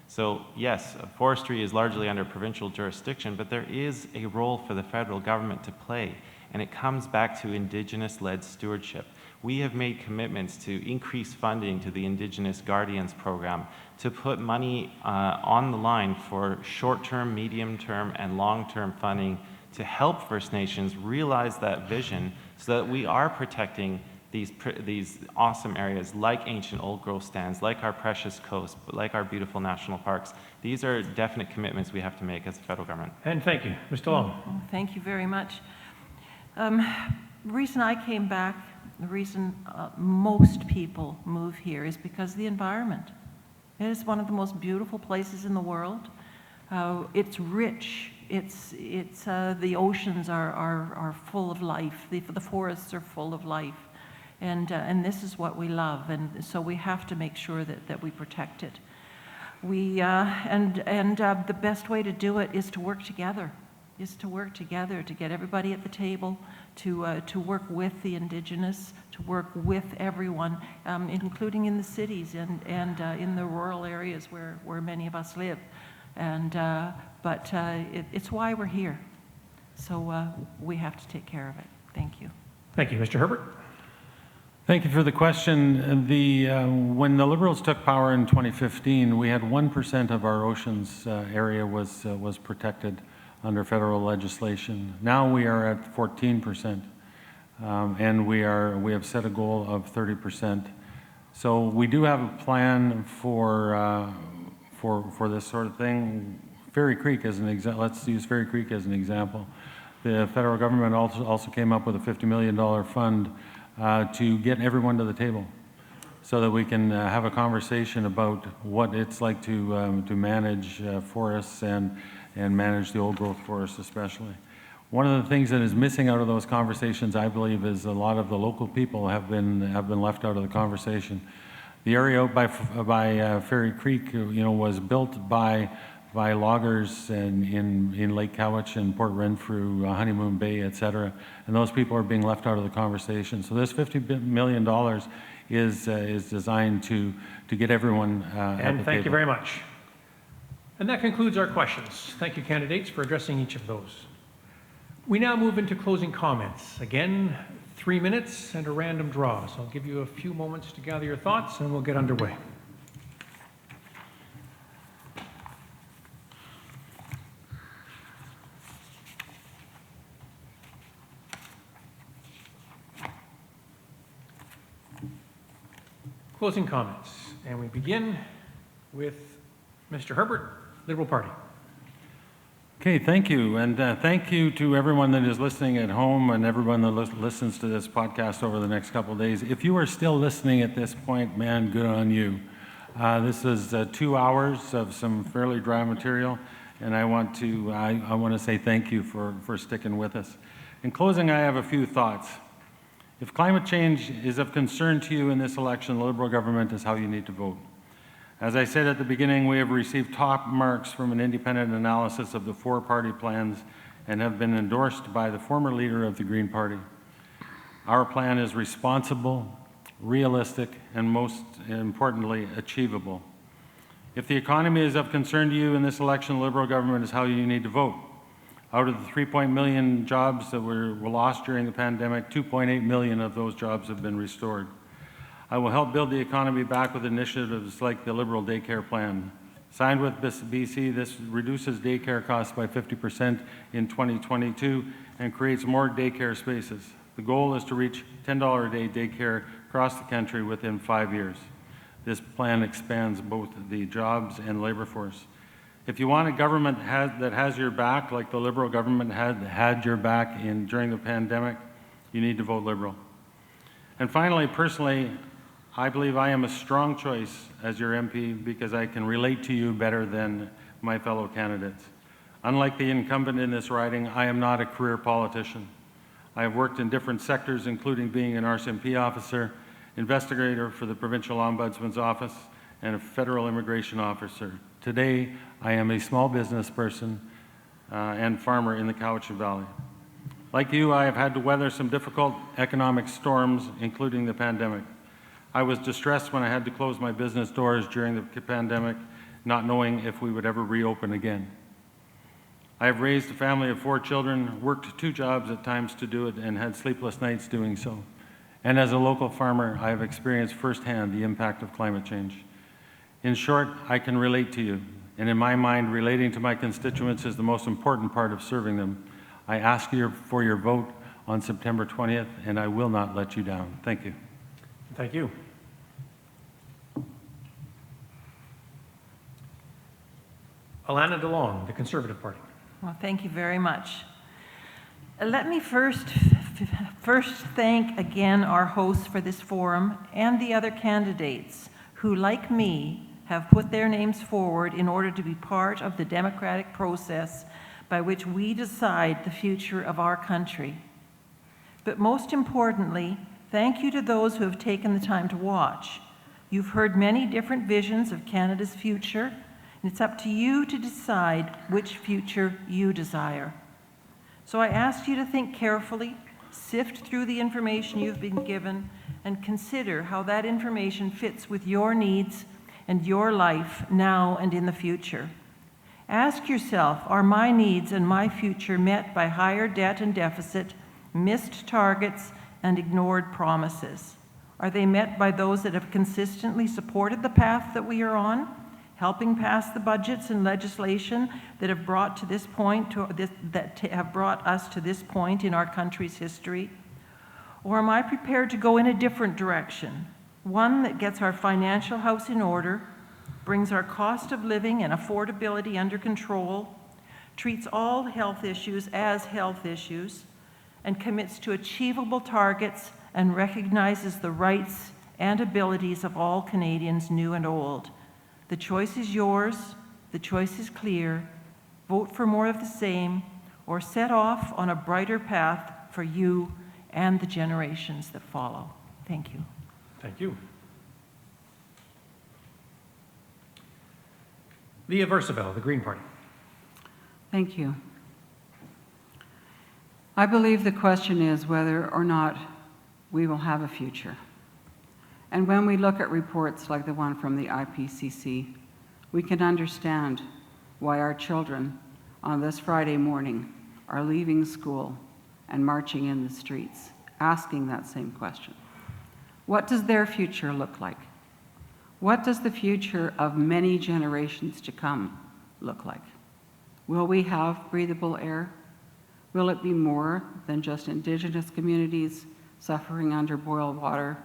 So yes, forestry is largely under provincial jurisdiction, but there is a role for the federal government to play, and it comes back to Indigenous-led stewardship. We have made commitments to increase funding to the Indigenous Guardians program, to put money on the line for short-term, medium-term, and long-term funding to help First Nations realize that vision so that we are protecting these awesome areas like ancient old growth stands, like our precious coast, like our beautiful national parks. These are definite commitments we have to make as a federal government. And thank you. Ms. DeLong. Thank you very much. The reason I came back, the reason most people move here is because of the environment. It is one of the most beautiful places in the world. It's rich. The oceans are full of life. The forests are full of life. And this is what we love, and so we have to make sure that we protect it. The best way to do it is to work together, to get everybody at the table, to work with the Indigenous, to work with everyone, including in the cities and in the rural areas where many of us live. But it's why we're here. So we have to take care of it. Thank you. Thank you. Mr. Herbert. Thank you for the question. When the Liberals took power in 2015, we had 1% of our oceans area was protected under federal legislation. Now we are at 14%, and we have set a goal of 30%. So we do have a plan for this sort of thing. Fairy Creek as an example. Let's use Fairy Creek as an example. The federal government also came up with a $50 million fund to get everyone to the table, so that we can have a conversation about what it's like to manage forests and manage the old growth forests especially. One of the things that is missing out of those conversations, I believe, is a lot of the local people have been left out of the conversation. The area out by Fairy Creek, was built by loggers in Lake Cowichan, Port Renfrew, Honeymoon Bay, et cetera, and those people are being left out of the conversation. So this $50 million is designed to get everyone at the table. And thank you very much. And that concludes our questions. Thank you, candidates, for addressing each of those. We now move into closing comments. Again, 3 minutes and a random draw. So I'll give you a few moments to gather your thoughts and we'll get underway. Closing comments, and we begin with Mr. Herbert, Liberal Party. Okay, thank you, and thank you to everyone that is listening at home and everyone that listens to this podcast over the next couple of days. If you are still listening at this point, man, good on you. This is 2 hours of some fairly dry material, and I want to say thank you for sticking with us. In closing, I have a few thoughts. If climate change is of concern to you in this election, the Liberal government is how you need to vote. As I said at the beginning, we have received top marks from an independent analysis of the 4 party plans and have been endorsed by the former leader of the Green Party. Our plan is responsible, realistic, and most importantly, achievable. If the economy is of concern to you in this election, the Liberal government is how you need to vote. Out of the 3 million jobs that were lost during the pandemic, 2.8 million of those jobs have been restored. I will help build the economy back with initiatives like the Liberal Daycare Plan. Signed with BC, this reduces daycare costs by 50% in 2022 and creates more daycare spaces. The goal is to reach $10 a day daycare across the country within 5 years. This plan expands both the jobs and labor force. If you want a government that has your back, like the Liberal government had your back during the pandemic, you need to vote Liberal. And finally, personally, I believe I am a strong choice as your MP because I can relate to you better than my fellow candidates. Unlike the incumbent in this riding, I am not a career politician. I have worked in different sectors, including being an RCMP officer, investigator for the Provincial Ombudsman's Office, and a federal immigration officer. Today, I am a small business person and farmer in the Cowichan Valley. Like you, I have had to weather some difficult economic storms, including the pandemic. I was distressed when I had to close my business doors during the pandemic, not knowing if we would ever reopen again. I have raised a family of 4 children, worked 2 jobs at times to do it, and had sleepless nights doing so. And as a local farmer, I have experienced firsthand the impact of climate change. In short, I can relate to you, and in my mind, relating to my constituents is the most important part of serving them. I ask you for your vote on September 20th, and I will not let you down. Thank you. Thank you. Alana DeLong, the Conservative Party. Well, thank you very much. Let me first thank again our hosts for this forum and the other candidates who, like me, have put their names forward in order to be part of the democratic process by which we decide the future of our country. But most importantly, thank you to those who have taken the time to watch. You've heard many different visions of Canada's future, and it's up to you to decide which future you desire. So I ask you to think carefully, sift through the information you've been given, and consider how that information fits with your needs and your life now and in the future. Ask yourself, are my needs and my future met by higher debt and deficit, missed targets, and ignored promises? Are they met by those that have consistently supported the path that we are on, helping pass the budgets and legislation that have brought to this point, have brought us to this point in our country's history? Or am I prepared to go in a different direction, one that gets our financial house in order, brings our cost of living and affordability under control, treats all health issues as health issues, and commits to achievable targets and recognizes the rights and abilities of all Canadians, new and old? The choice is yours, the choice is clear. Vote for more of the same, or set off on a brighter path for you and the generations that follow. Thank you. Thank you. Leah Versaevel, the Green Party. Thank you. I believe the question is whether or not we will have a future. And when we look at reports like the one from the IPCC, we can understand why our children on this Friday morning are leaving school and marching in the streets, asking that same question. What does their future look like? What does the future of many generations to come look like? Will we have breathable air? Will it be more than just Indigenous communities suffering under boil water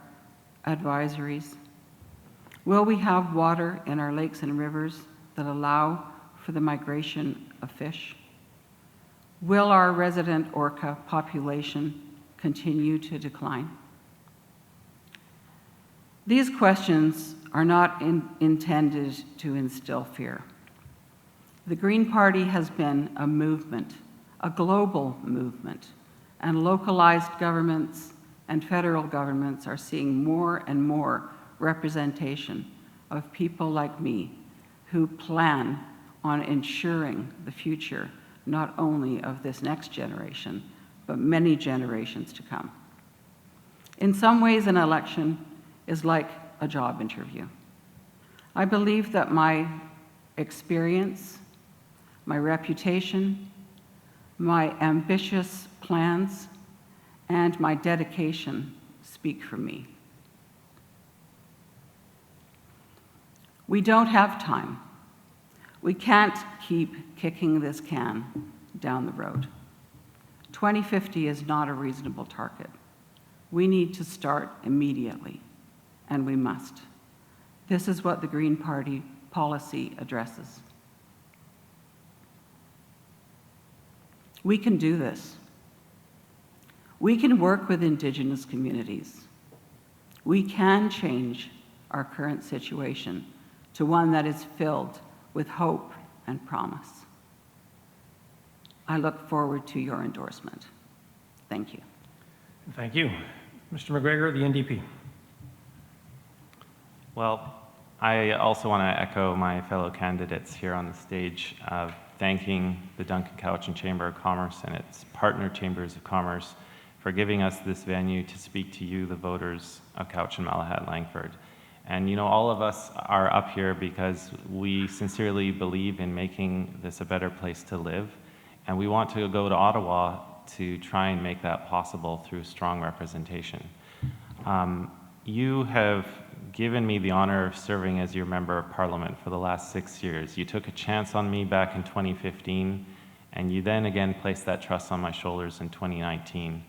advisories? Will we have water in our lakes and rivers that allow for the migration of fish? Will our resident orca population continue to decline? These questions are not intended to instill fear. The Green Party has been a movement, a global movement, and localized governments and federal governments are seeing more and more representation of people like me who plan on ensuring the future not only of this next generation, but many generations to come. In some ways, an election is like a job interview. I believe that my experience, my reputation, my ambitious plans, and my dedication speak for me. We don't have time. We can't keep kicking this can down the road. 2050 is not a reasonable target. We need to start immediately, and we must. This is what the Green Party policy addresses. We can do this. We can work with Indigenous communities. We can change our current situation to one that is filled with hope and promise. I look forward to your endorsement. Thank you. Thank you. Mr. MacGregor, the NDP. Well, I also want to echo my fellow candidates here on the stage. thanking the Duncan Cowichan Chamber of Commerce and its partner chambers of commerce for giving us this venue to speak to you, the voters of Cowichan-Malahat-Langford. And you know, all of us are up here because we sincerely believe in making this a better place to live, and we want to go to Ottawa to try and make that possible through strong representation. You have given me the honor of serving as your member of parliament for the last 6 years. You took a chance on me back in 2015, and you then again placed that trust on my shoulders in 2019.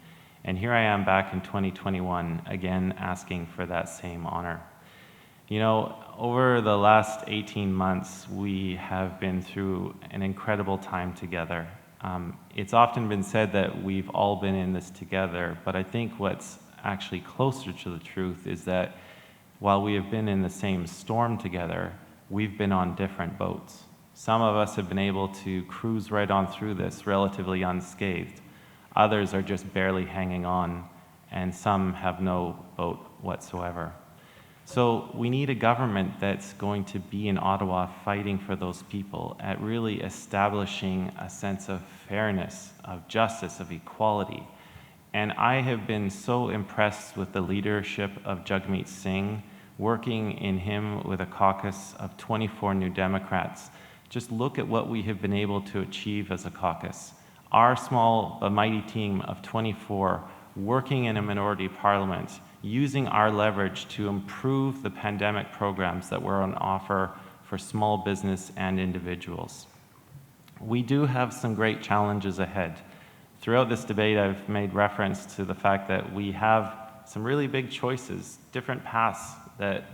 And here I am back in 2021, again asking for that same honor. You know, over the last 18 months, we have been through an incredible time together. It's often been said that we've all been in this together, but I think what's actually closer to the truth is that while we have been in the same storm together, we've been on different boats. Some of us have been able to cruise right on through this relatively unscathed. Others are just barely hanging on, and some have no boat whatsoever. So we need a government that's going to be in Ottawa fighting for those people, at really establishing a sense of fairness, of justice, of equality. And I have been so impressed with the leadership of Jagmeet Singh, working in him with a caucus of 24 New Democrats. Just look at what we have been able to achieve as a caucus. Our small but mighty team of 24 working in a minority parliament, using our leverage to improve the pandemic programs that were on offer for small business and individuals. We do have some great challenges ahead. Throughout this debate, I've made reference to the fact that we have some really big choices, different paths that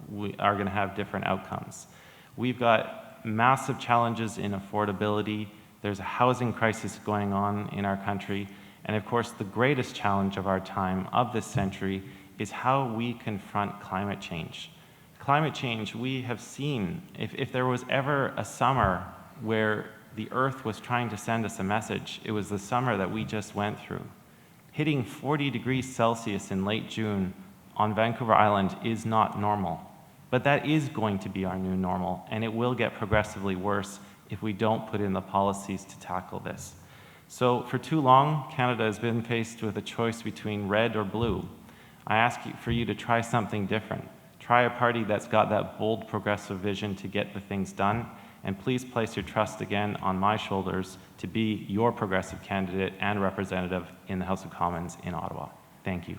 we are going to have different outcomes. We've got massive challenges in affordability. There's a housing crisis going on in our country. And of course, the greatest challenge of our time, of this century, is how we confront climate change. Climate change, we have seen, if there was ever a summer where the Earth was trying to send us a message, it was the summer that we just went through. Hitting 40 degrees Celsius in late June on Vancouver Island is not normal. But that is going to be our new normal, and it will get progressively worse if we don't put in the policies to tackle this. So for too long, Canada has been faced with a choice between red or blue. I ask for you to try something different. Try a party that's got that bold progressive vision to get the things done, and please place your trust again on my shoulders to be your progressive candidate and representative in the House of Commons in Ottawa. Thank you.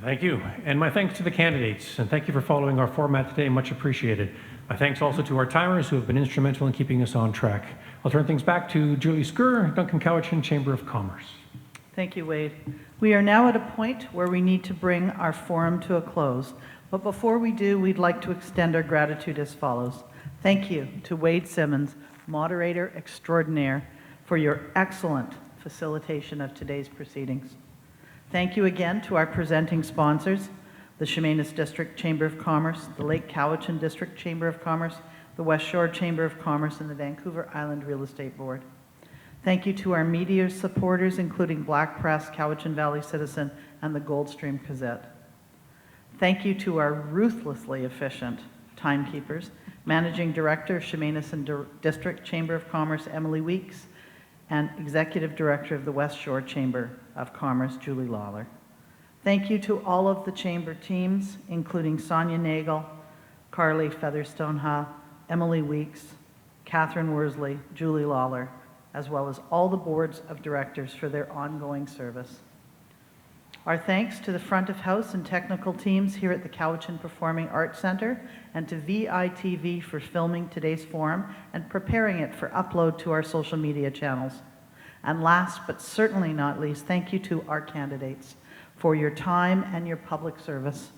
Thank you. And my thanks to the candidates, and thank you for following our format today, much appreciated. My thanks also to our timers who have been instrumental in keeping us on track. I'll turn things back to Julie Skur, Duncan Cowichan Chamber of Commerce. Thank you, Wade. We are now at a point where we need to bring our forum to a close. But before we do, we'd like to extend our gratitude as follows. Thank you to Wade Simmons, moderator extraordinaire, for your excellent facilitation of today's proceedings. Thank you again to our presenting sponsors, the Chemainus District Chamber of Commerce, the Lake Cowichan District Chamber of Commerce, the West Shore Chamber of Commerce, and the Vancouver Island Real Estate Board. Thank you to our media supporters, including Black Press, Cowichan Valley Citizen, and the Goldstream Gazette. Thank you to our ruthlessly efficient timekeepers, Managing Director, Chemainus and District Chamber of Commerce, Emily Weeks, and Executive Director of the West Shore Chamber of Commerce, Julie Lawler. Thank you to all of the Chamber teams, including Sonia Nagel, Carly Featherstone-Ha, Emily Weeks, Catherine Worsley, Julie Lawler, as well as all the boards of directors for their ongoing service. Our thanks to the front of house and technical teams here at the Cowichan Performing Arts Center and to VITV for filming today's forum and preparing it for upload to our social media channels. And last but certainly not least, thank you to our candidates for your time and your public service.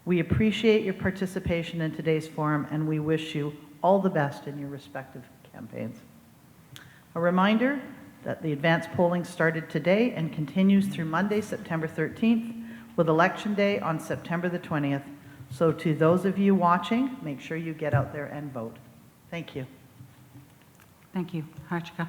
We appreciate your participation in today's forum, and we wish you all the best in your respective campaigns. A reminder that the advanced polling started today and continues through Monday, September 13th, with Election Day on September the 20th. So to those of you watching, make sure you get out there and vote. Thank you. Thank you. Harchika.